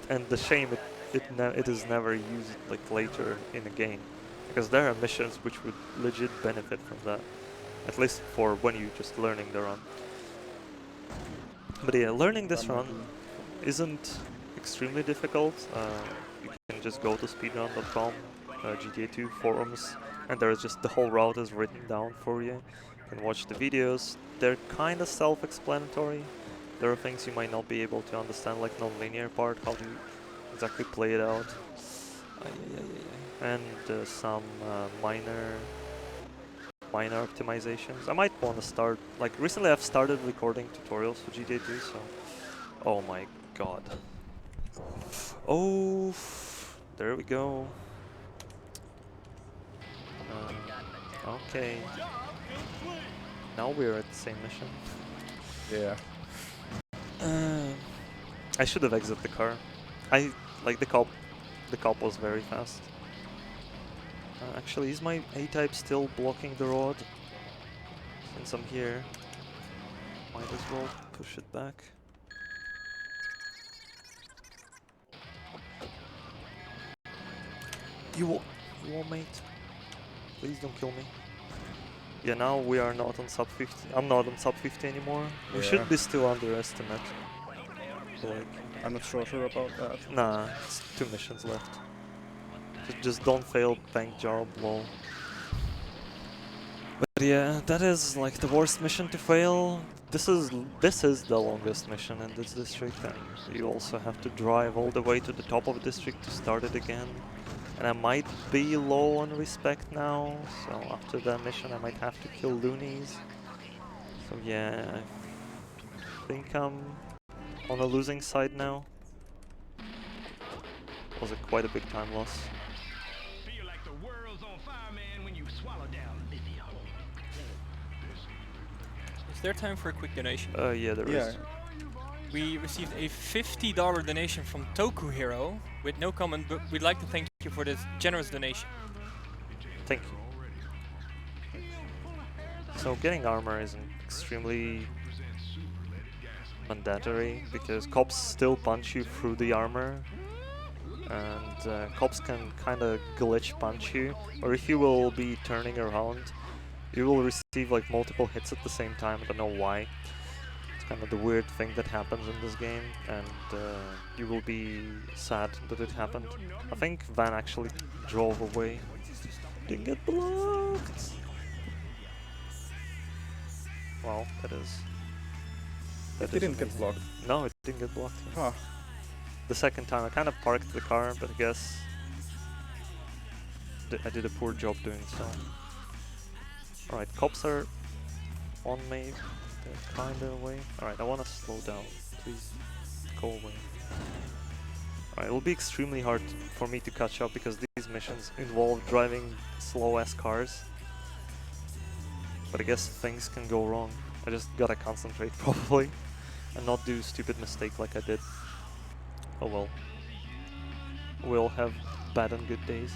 And the shame it is never used later in the game, because there are missions which would legit benefit from that, at least for when you're just learning the run. But yeah, learning this run isn't extremely difficult. You can just go to speedrun.com, GTA 2 forums, and there's just the whole route is written down for you. You can watch the videos. They're kind of self-explanatory. There are things you might not be able to understand, like non-linear part, how to exactly play it out, and some minor optimizations. I might want to start, recently I've started recording tutorials for GTA 2, so... Oh my god. Oh, there we go. Okay. Now we're at the same mission. Yeah. I should have exited the car. The cop was very fast. Actually, is my A-type still blocking the road? Since I'm here, might as well push it back. You won't, mate. Please don't kill me. Yeah, now we are not on sub 50. I'm not on sub 50 anymore. We should be still underestimate. I'm not sure about that. Nah, it's 2 missions left. Just don't fail bank job, lol. But yeah, that is the worst mission to fail. This is the longest mission in this district, and you also have to drive all the way to the top of the district to start it again. And I might be low on respect now, so after that mission I might have to kill loonies. So yeah, I think I'm on a losing side now. Was quite a big time loss. Is there time for a quick donation? Yeah, there is. We received a $50 donation from Toku Hero with no comment, but we'd like to thank you for this generous donation. Thank you. So getting armor isn't extremely mandatory, because cops still punch you through the armor, and cops can kind of glitch punch you, or if you will be turning around, you will receive multiple hits at the same time. I don't know why. It's kind of the weird thing that happens in this game, and you will be sad that it happened. I think Van actually drove away. Didn't get blocked. Well, that is... It didn't get blocked. No, it didn't get blocked. Huh. The second time I kind of parked the car, but I guess I did a poor job doing so. Alright, cops are on me. They're kinda away. Alright, I wanna slow down. Please go away. Alright, it will be extremely hard for me to catch up, because these missions involve driving slow-ass cars. But I guess things can go wrong. I just gotta concentrate probably, and not do stupid mistake like I did. Oh well. We'll have bad and good days.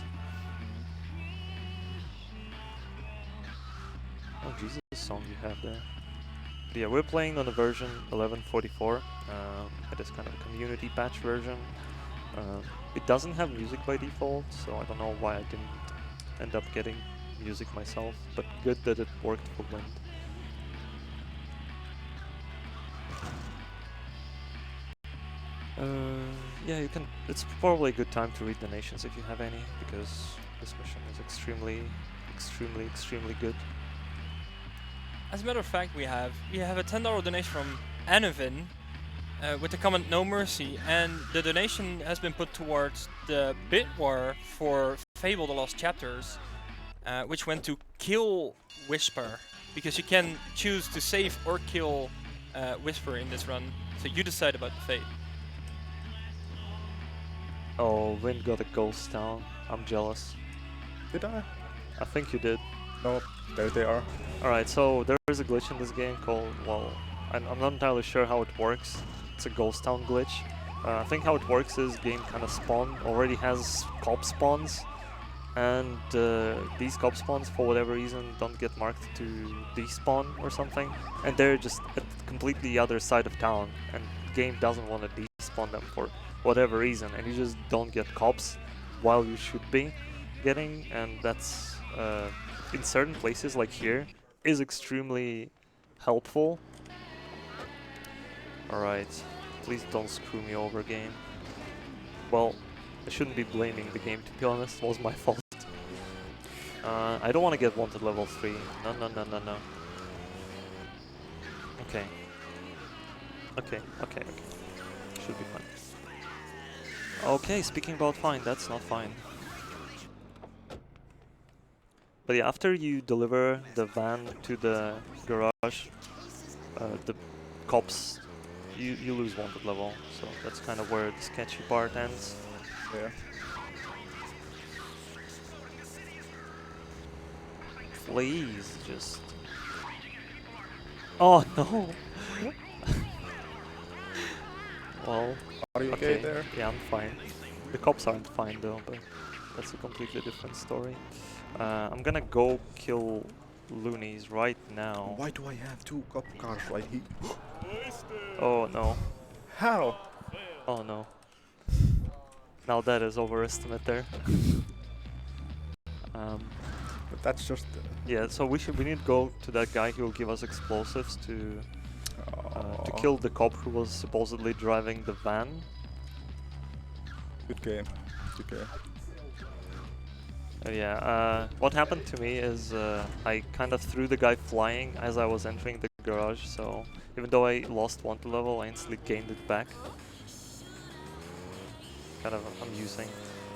Oh Jesus, song you have there. But yeah, we're playing on the version 1144. It is kind of a community patch version. It doesn't have music by default, so I don't know why I didn't end up getting music myself, but good that it worked for Wind. Yeah, you can. It's probably a good time to read donations if you have any, because this mission is extremely good. As a matter of fact, we have a $10 donation from Anavin with the comment "No Mercy," and the donation has been put towards the bid war for Fable: The Lost Chapters, which went to kill Whisper, because you can choose to save or kill Whisper in this run. So you decide about the fate. Oh, Wind got a ghost town. I'm jealous. Did I? I think you did. No, there they are. Alright, so there is a glitch in this game called, well, I'm not entirely sure how it works. It's a ghost town glitch. I think how it works is game kind of already has cop spawns, and these cop spawns for whatever reason don't get marked to despawn or something, and they're just at completely the other side of town, and game doesn't want to despawn them for whatever reason, and you just don't get cops while you should be getting, and that's in certain places like here is extremely helpful. Alright, please don't screw me over, game. Well, I shouldn't be blaming the game, to be honest, it was my fault. I don't want to get wanted level 3. No. Okay. Should be fine. Okay, speaking about fine, that's not fine. But yeah, after you deliver the van to the garage, the cops, you lose wanted level. So that's kind of where the sketchy part ends. Yeah. Please, just... Oh no! Well, Are you okay there? Yeah, I'm fine. The cops aren't fine though, but that's a completely different story. I'm gonna go kill loonies right now. Why do I have 2 cop cars right here? Oh no. How? Oh no. Now that is overestimate there. But that's just... Yeah, so we need to go to that guy who will give us explosives to kill the cop who was supposedly driving the van. Good game. Good game. Yeah, what happened to me is I kind of threw the guy flying as I was entering the garage, so even though I lost wanted level, I instantly gained it back. Kind of amusing.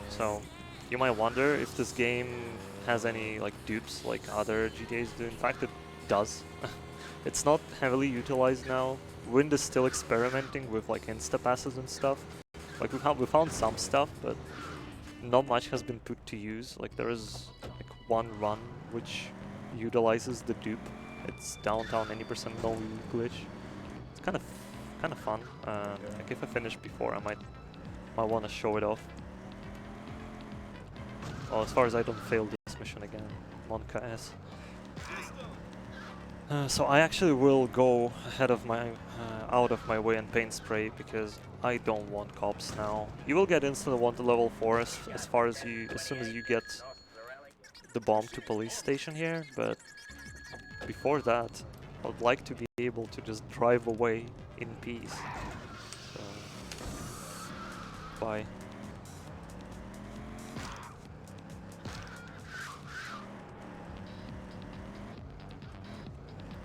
So you might wonder if this game has any like dupes like other GTAs do. In fact, it does. It's not heavily utilized now. Wind is still experimenting with like insta passes and stuff. Like we found some stuff, but not much has been put to use. Like there is like one run which utilizes the dupe. It's downtown 90% no glitch. It's kind of fun. Like if I finish before, I might want to show it off. Well, as far as I don't fail this mission again, Monka S. So I actually will go ahead of my out of my way and paint spray because I don't want cops now. You will get instant wanted level 4 as soon as you get the bomb to police station here, but before that I would like to be able to just drive away in peace. So, bye.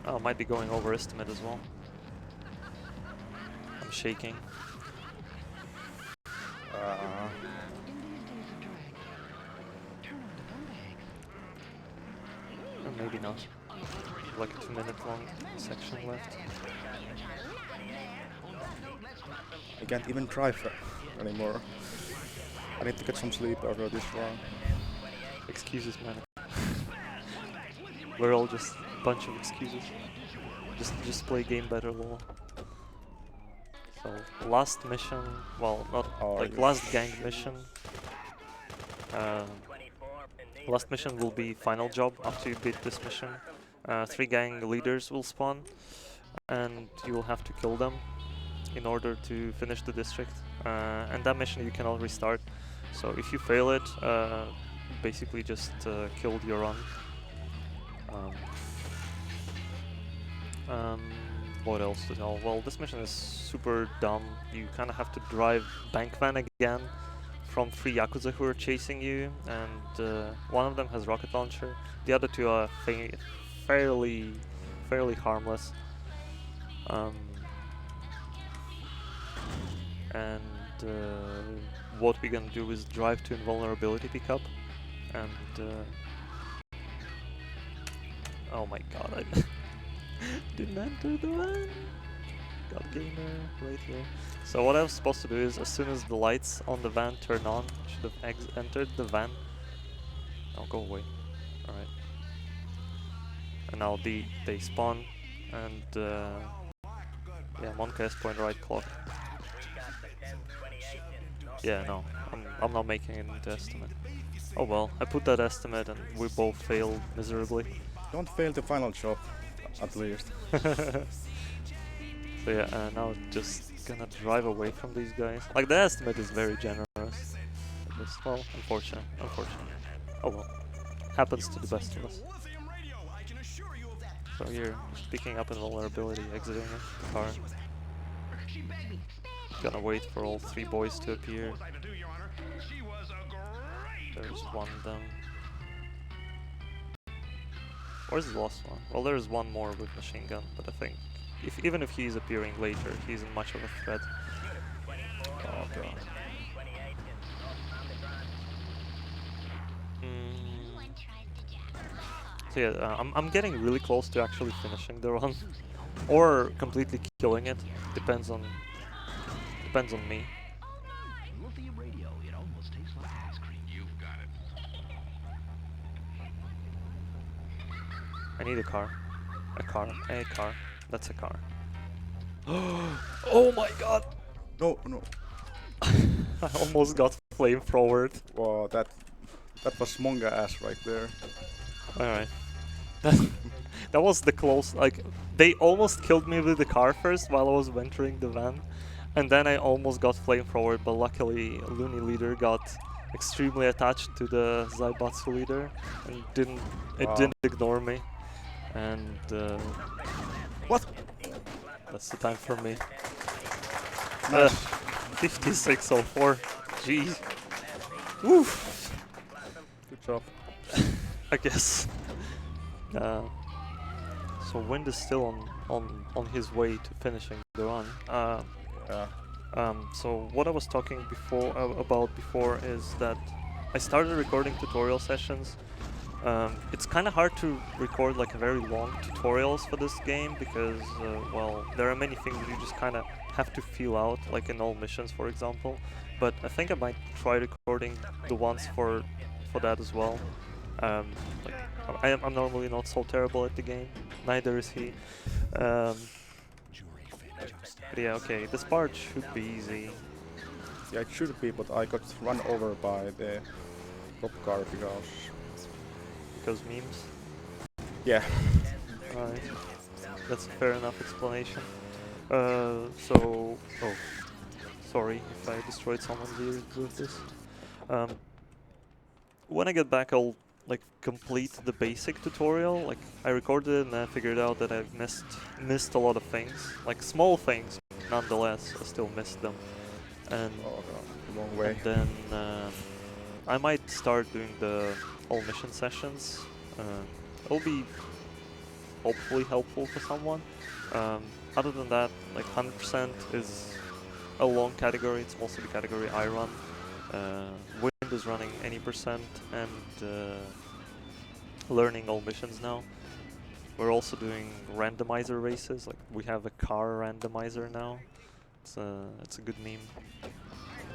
Oh, I might be going overestimate as well. I'm shaking. Or maybe not. Like a 2-minute long section left. I can't even drive anymore. I need to get some sleep after this round. Excuses, man. We're all just a bunch of excuses. Just play game better, lol. So last mission, well, not like last gang mission. Last mission will be final job after you beat this mission. 3 gang leaders will spawn, and you will have to kill them in order to finish the district. And that mission you cannot restart. So if you fail it, basically just killed your run. Um, um, what else to tell? Well, this mission is super dumb. You kind of have to drive bank van again from 3 Yakuza who are chasing you, and one of them has rocket launcher. The other 2 are fairly harmless. And what we're gonna do is drive to invulnerability pickup, and oh my god, I didn't enter the van. Got gamer right here. So what I was supposed to do is, as soon as the lights on the van turn on, should have entered the van. Oh, go away. All right. And now they spawn, and yeah, Monka is point right clock. Yeah, no, I'm not making it into estimate. Oh well, I put that estimate and we both failed miserably. Don't fail the final job, at least. So yeah, now just gonna drive away from these guys. Like, the estimate is very generous. Just, well, unfortunate. Oh well, happens to the best of us. So here, picking up invulnerability, exiting the car. Gonna wait for all 3 boys to appear. There's one down. Where's the last one? Well, there's one more with machine gun, but I think even if he's appearing later, he isn't much of a threat. Oh god. So yeah, I'm getting really close to actually finishing the run, or completely killing it. Depends on me. I need a car. A car. That's a car. Oh my god! No. I almost got flamethrowered. Wow, that was manga ass right there. Alright. That was the close, like, they almost killed me with the car first while I was entering the van. And then I almost got flamethrowered, but luckily Looney leader got extremely attached to the Zaibatsu leader and didn't ignore me. And What? That's the time for me. Nice. 5604. Jeez. Woof. Good job. I guess. So Wind is still on his way to finishing the run. Yeah. So what I was talking about before is that I started recording tutorial sessions. It's kind of hard to record like very long tutorials for this game because, well, there are many things that you just kind of have to feel out, like in all missions, for example. But I think I might try recording the ones for that as well. Like, I'm normally not so terrible at the game, neither is he. But yeah, okay, this part should be easy. Yeah, it should be, but I got run over by the cop car Because memes? Yeah. Alright, that's a fair enough explanation. Sorry if I destroyed someone's ears with this. When I get back, I'll like complete the basic tutorial. Like, I recorded it and I figured out that I've missed a lot of things, like small things. Nonetheless, I still missed them. And Oh god, the wrong way. And then I might start doing the all mission sessions. It'll be hopefully helpful for someone. Other than that, like 100% is a long category. It's mostly the category I run. Wind is running any percent and learning all missions now. We're also doing randomizer races. Like, we have a car randomizer now. It's a good meme.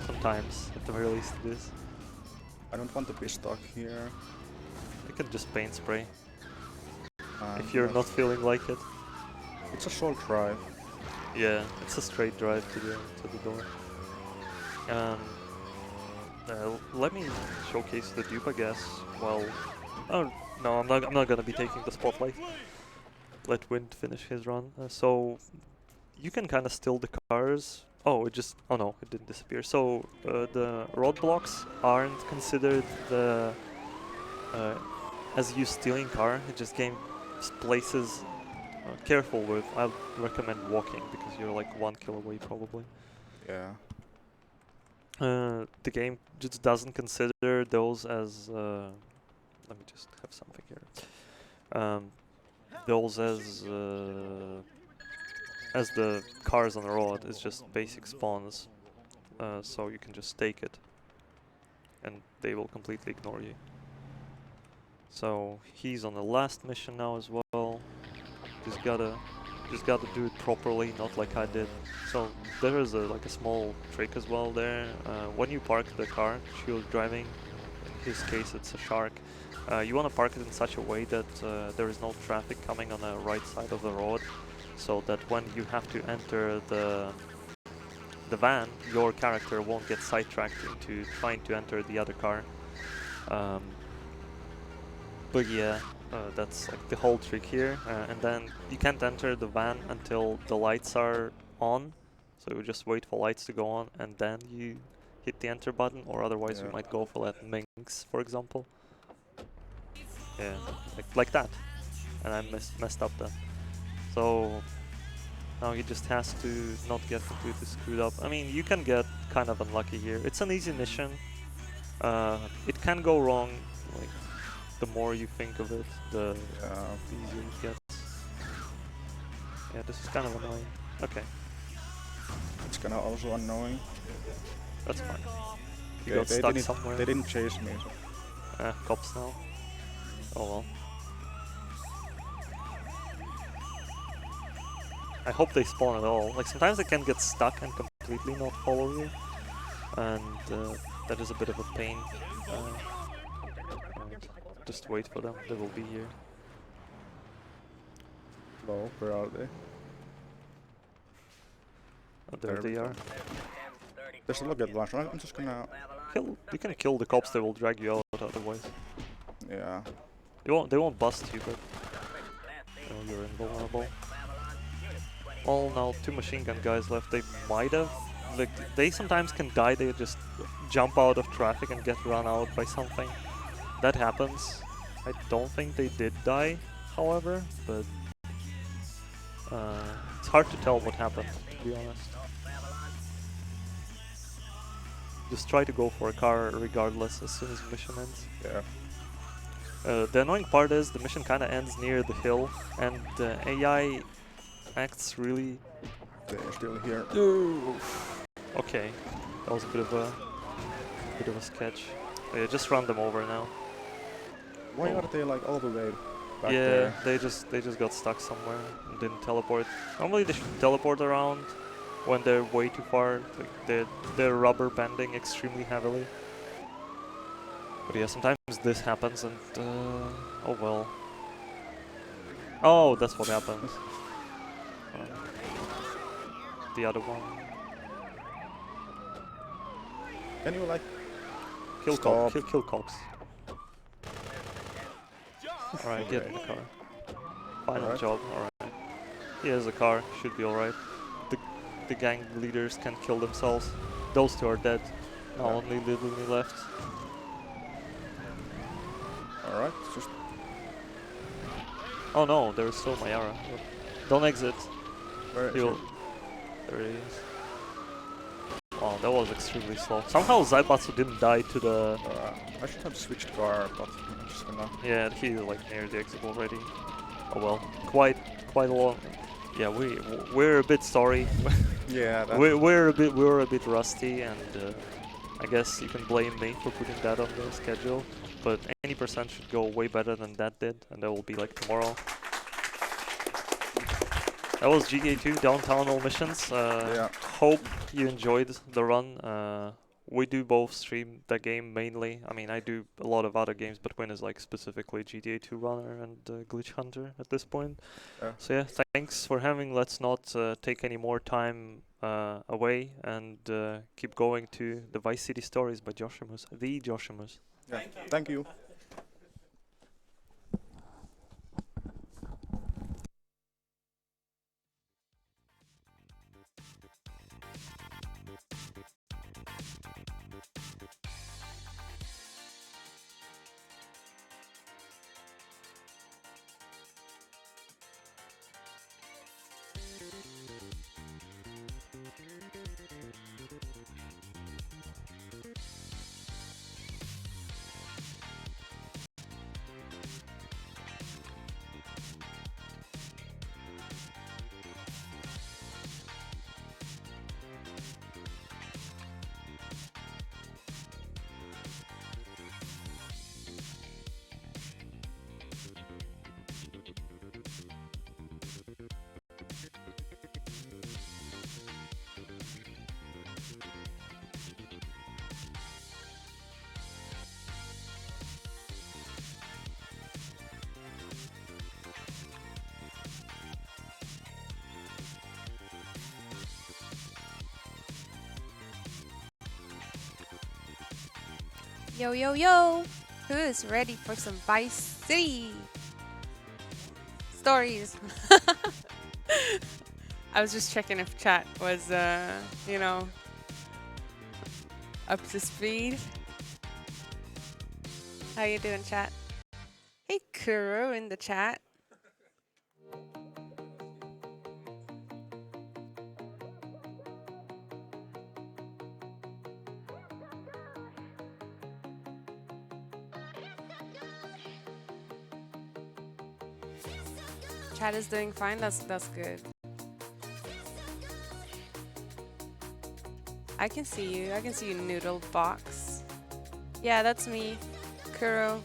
Sometimes, at the very least, it is. I don't want to be stuck here. You can just paint spray if you're not feeling like it. It's a short drive. Yeah, it's a straight drive to the door. Let me showcase the dupe, I guess. Well, oh no, I'm not gonna be taking the spotlight. Let Wind finish his run. So you can kind of steal the cars. Oh, oh no, it didn't disappear. So the roadblocks aren't considered the as you stealing car, it just gains places. Careful with. I recommend walking because you're like 1 kill away probably. Yeah. The game just doesn't consider those as. Let me just have something here. Those as the cars on the road. It's just basic spawns, so you can just take it, and they will completely ignore you. So he's on the last mission now as well. Just gotta do it properly, not like I did. So there is like a small trick as well there. When you park the car, she was driving. In his case, it's a shark. You want to park it in such a way that there is no traffic coming on the right side of the road, so that when you have to enter the van, your character won't get sidetracked into trying to enter the other car. But yeah, that's like the whole trick here. And then you can't enter the van until the lights are on, so you just wait for lights to go on and then you hit the enter button, or otherwise you might go for that Minx, for example. Yeah, like that. And I messed up then. So now he just has to not get completely screwed up. I mean, you can get kind of unlucky here. It's an easy mission. It can go wrong. Like, the more you think of it, the easier it gets. Yeah, this is kind of annoying. Okay, It's kinda also annoying. that's fine. You Okay, got stuck somewhere. They didn't chase me. So. Cops now. Oh well. I hope they spawn at all. Like, sometimes they can get stuck and completely not follow you, and that is a bit of a pain. Just wait for them, they will be here. Hello, where are they? Oh, there they are. There's a logget launcher. I'm just gonna... You can kill the cops, they will drag you out otherwise. Yeah. They won't bust you, but you're invulnerable. All now 2 machine gun guys left. They might have, like, they sometimes can die. They just jump out of traffic and get run out by something. That happens. I don't think they did die, however, but it's hard to tell what happened, to be honest. Just try to go for a car regardless as soon as the mission ends. Yeah. The annoying part is the mission kind of ends near the hill, and the AI acts really... They're still here. Okay, that was a bit of a sketch. Yeah, just run them over now. Why are they like all the way back Yeah, there? they just got stuck somewhere and didn't teleport. Normally they should teleport around when they're way too far. Like they're rubber banding extremely heavily. But yeah, sometimes this happens and oh well. Oh, that's what happens. The other one. Can you like Kill cops. Just Alright, get in the car. Final Alright. job, alright. He has a car, should be alright. The gang leaders can kill themselves. Those 2 are dead. Now only literally left. Alright, just... Oh no, there is still Mayara. Don't exit. Where is He'll... it? There he is. Oh, that was extremely slow. Somehow Zaibatsu didn't die to the... I should have switched car, but I'm just gonna... Yeah, he's like near the exit already. Oh well, quite a long... Yeah, we're a bit sorry. Yeah, that... we're a bit rusty, and I guess you can blame me for putting that on the schedule. But any percent should go way better than that did, and that will be like tomorrow. That was GTA 2 Downtown All Missions. Yeah. Hope you enjoyed the run. We do both stream that game mainly. I mean, I do a lot of other games, but Win is like specifically GTA 2 runner and Glitch Hunter at this point. So yeah, thanks for having. Let's not take any more time away and keep going to the Vice City Stories by Joshimus, the Joshimus. Yeah. Thank you. Yo, yo, yo! Who is ready for some Vice City stories? I was just checking if chat was, you know, up to speed. How you doing, chat? Hey, Kuro in the chat. Chat is doing fine. That's good. I can see you. I can see you, Noodle Box. Yeah, that's me, Kuro.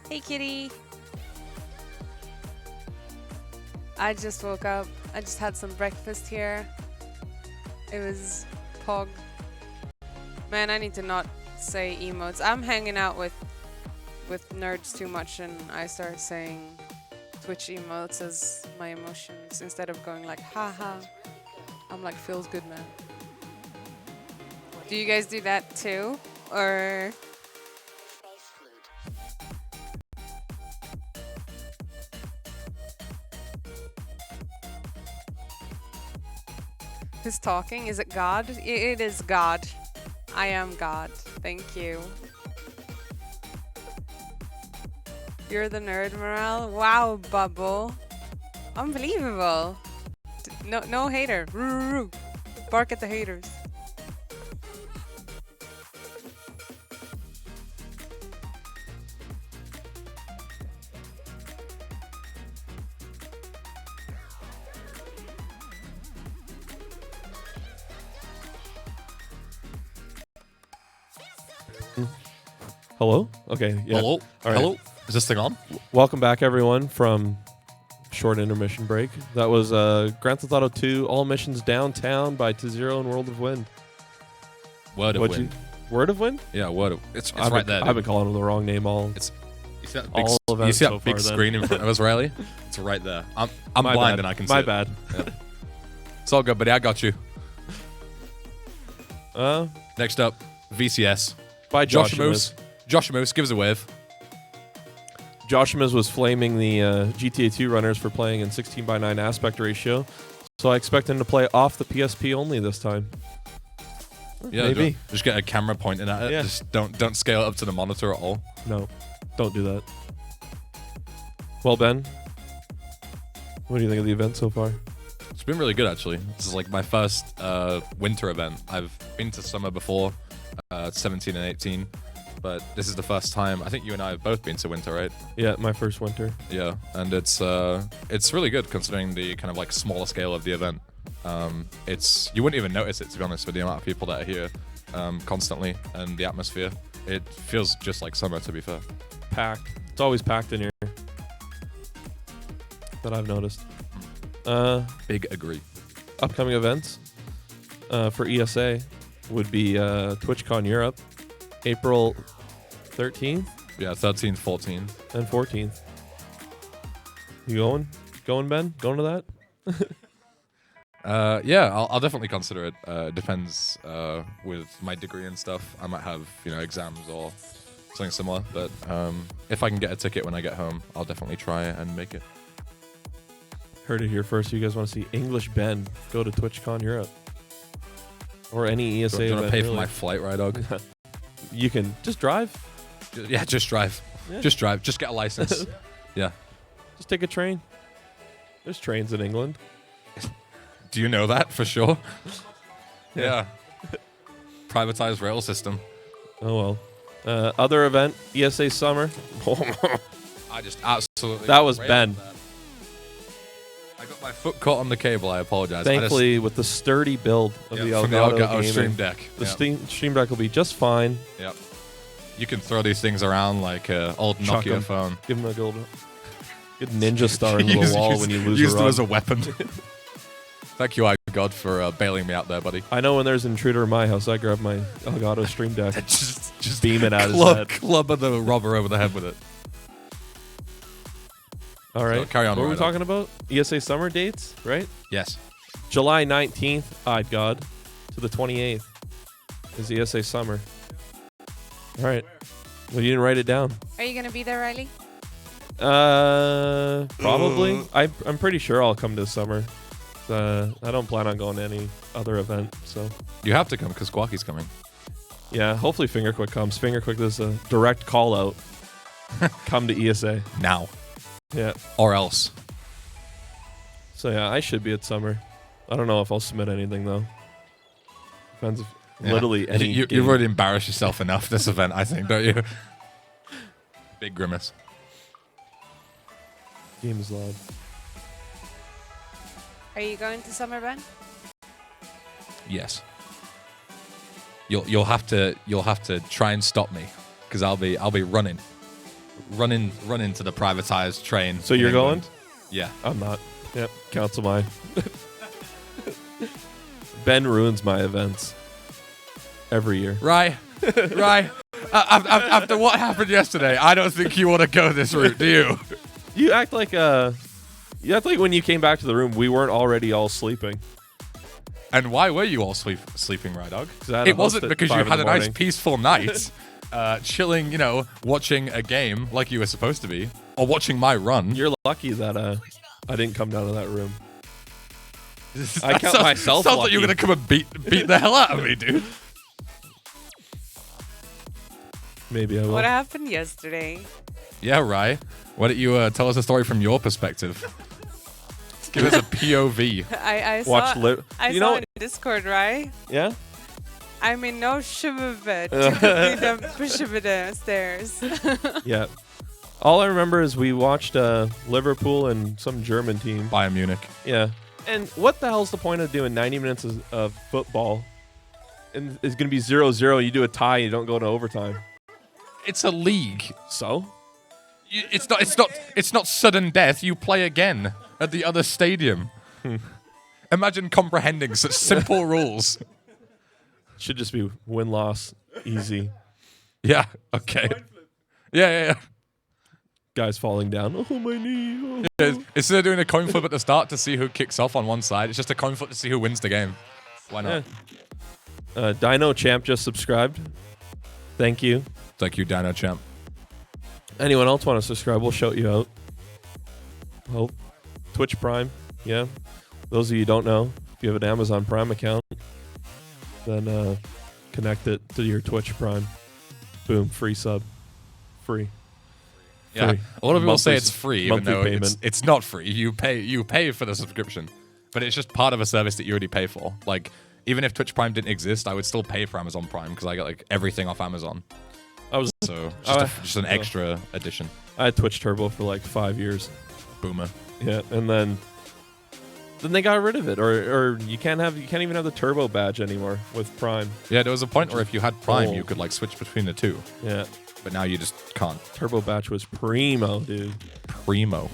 Hey, kitty. I just woke up. I just had some breakfast here. It was Pog. Man, I need to not say emotes. I'm hanging out with nerds too much, and I start saying Twitch emotes as my emotions instead of going like haha. I'm like, feels good, man. Do you guys do that too, or? Who's talking? Is it God? It is God. I am God. Thank you. You're the nerd morale. Wow, Bubble. Unbelievable. No hater. Roo. Bark at the haters. Hello? Okay, yeah. Hello? All right. Hello? Is this thing on? Welcome back, everyone, from short intermission break. That was Grand Theft Auto 2, All Missions Downtown by Tezur0 and WordofWind. WordofWind. WordofWind? Yeah, Word. It's I've right been, there. I've been calling them the wrong name all. It's you see that all big, you events see that so big far, then. screen in front of us, Riley? It's right there. I'm My blind bad. and I can see My it. bad. Yeah. It's all good, buddy. I got you. Next up, VCS. By Josh Josh Moose. Josh Moose, give us a wave. Joshua was flaming the GTA 2 runners for playing in 16:9 aspect ratio, so I expect him to play off the PSP only this time. Yeah, Maybe. just get a camera pointing at it. Yeah. Just don't scale it up to the monitor at all. No, don't do that. Well, Ben, what do you think of the event so far? It's been really good, actually. This is like my first winter event. I've been to summer before, 17 and 18. But this is the first time. I think you and I have both been to winter, right? Yeah, my first winter. Yeah, and it's really good considering the kind of like smaller scale of the event. You wouldn't even notice it, to be honest, with the amount of people that are here constantly and the atmosphere. It feels just like summer, to be fair. Packed. It's always packed in here. That I've noticed. Big agree. Upcoming events for ESA would be TwitchCon Europe, April 13th Yeah, 13th, 14th. and 14th. You going? Going, Ben? Going to that? Yeah, I'll definitely consider it. Depends with my degree and stuff. I might have exams or something similar. But if I can get a ticket when I get home, I'll definitely try and make it. Heard it here first. You guys want to see English Ben go to TwitchCon Europe or any ESA Do you want event? to pay for really. my flight, right, dog? You can just drive. Yeah, just drive. Yeah. Just drive. Just get a license. Yeah. Just take a train. There's trains in England. Do you know that for sure? Yeah. Privatized rail system. Oh well. Other event, ESA Summer. I just absolutely. That was railed Ben. that. I got my foot caught on the cable. I apologize. Thankfully, with the sturdy build of the from the Elgato Elgato gaming, Stream Deck. the Yep. Stream Deck will be just fine. Yep. You can throw these things around like an old Chuck Nokia 'em. phone. Give him a good ninja star into the wall when you lose use a them run. as a weapon. Thank you, God, for bailing me out there, buddy. I know when there's an intruder in my house, I grab my Elgato Stream Deck, just beam it at his head. club the robber over the head with it. All right, So carry on, what were we Ryder. talking about? ESA Summer dates, right? Yes. July 19th, God, to the 28th is ESA Summer. All right. Well, you didn't write it down. Are you gonna be there, Riley? Probably. I'm pretty sure I'll come this summer. I don't plan on going to any other event, so. You have to come because Squawky's coming. Yeah, hopefully Fingerquick comes. Fingerquick is a direct call out. Come to ESA. Now. Yeah. Or else. So yeah, I should be at summer. I don't know if I'll submit anything though. Depends if literally any You've game. already embarrassed yourself enough this event, I think, don't you? Big grimace. Game is loud. Are you going to summer, Ben? Yes. You'll have to try and stop me because I'll be running to the privatized train. So in you're England. going? Yeah. I'm not. Yep, cancel mine. Ben ruins my events every year. Right. Right. After what happened yesterday, I don't think you want to go this route, do you? You act like when you came back to the room, we weren't already all sleeping. And why were you all sleeping, Rye Dog? 'Cause I had a It wasn't host at because you 5 in had the a nice morning. peaceful night, chilling, watching a game like you were supposed to be, or watching my run. You're lucky that I didn't come down to that room. I That count sounds- myself Sounds like you're lucky. gonna come and beat the hell out of me, dude. Maybe I will. What happened yesterday? Yeah, Rye. Why don't you tell us a story from your perspective? Give us a POV. I Watch saw, Liv. I You saw know in Discord, right? Yeah. I'm in no shubba stairs. Yeah. All I remember is we watched Liverpool and some German team. Bayern Munich. Yeah. And what the hell's the point of doing 90 minutes of football? And it's going to be 0-0. You do a tie, you don't go to overtime. It's a league. So? It's not sudden death. You play again at the other stadium. Imagine comprehending such simple rules. Should just be win-loss, easy. Yeah. Okay. Yeah. Guys falling down. Oh, my knee. Oh. Yeah, instead of doing a coin flip at the start to see who kicks off on one side, it's just a coin flip to see who wins the game. Why not? Yeah. Dino Champ just subscribed. Thank you. Thank you, Dino Champ. Anyone else want to subscribe? We'll shout you out. Hope. Twitch Prime. Yeah. Those of you who don't know, if you have an Amazon Prime account, then connect it to your Twitch Prime. Boom. Free sub. Free. Yeah. Free. A lot of people say Monthly- it's free, even monthly though payment. it's not free. You pay for the subscription, but it's just part of a service that you already pay for. Like, even if Twitch Prime didn't exist, I would still pay for Amazon Prime because I get like everything off Amazon. So just an extra addition. I had Twitch Turbo for like 5 years. Boomer. Yeah, and then they got rid of it, or you can't even have the Turbo badge anymore with Prime. Yeah, there was a point where if you had Prime, Oh. you could like switch between the two, Yeah, but now you just can't. Turbo badge was primo, dude. Primo.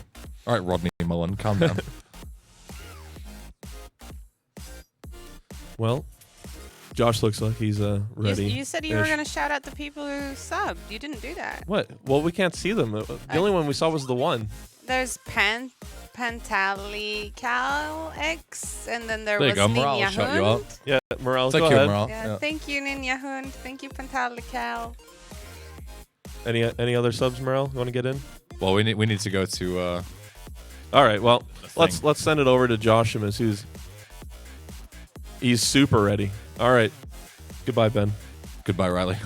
All right, Rodney Mullen, calm down. Well, Josh looks like he's ready. You said you were going to shout out the people who subbed. You didn't do that. What? Well, we can't see them. The only one we saw was the one. There's Pantalical X, and then there There you was go, Morale Ninja shut you up. Hund. Yeah, Morale, Thank go you, ahead. Morale. Yeah, thank you, Ninja Hund. Thank you, Pantalical. Any other subs, Morale? You want to get in? Well, we need to go to. All right. Well, The thing. let's send it over to Joshimus, he's super ready. All right. Goodbye, Ben. Goodbye, Riley.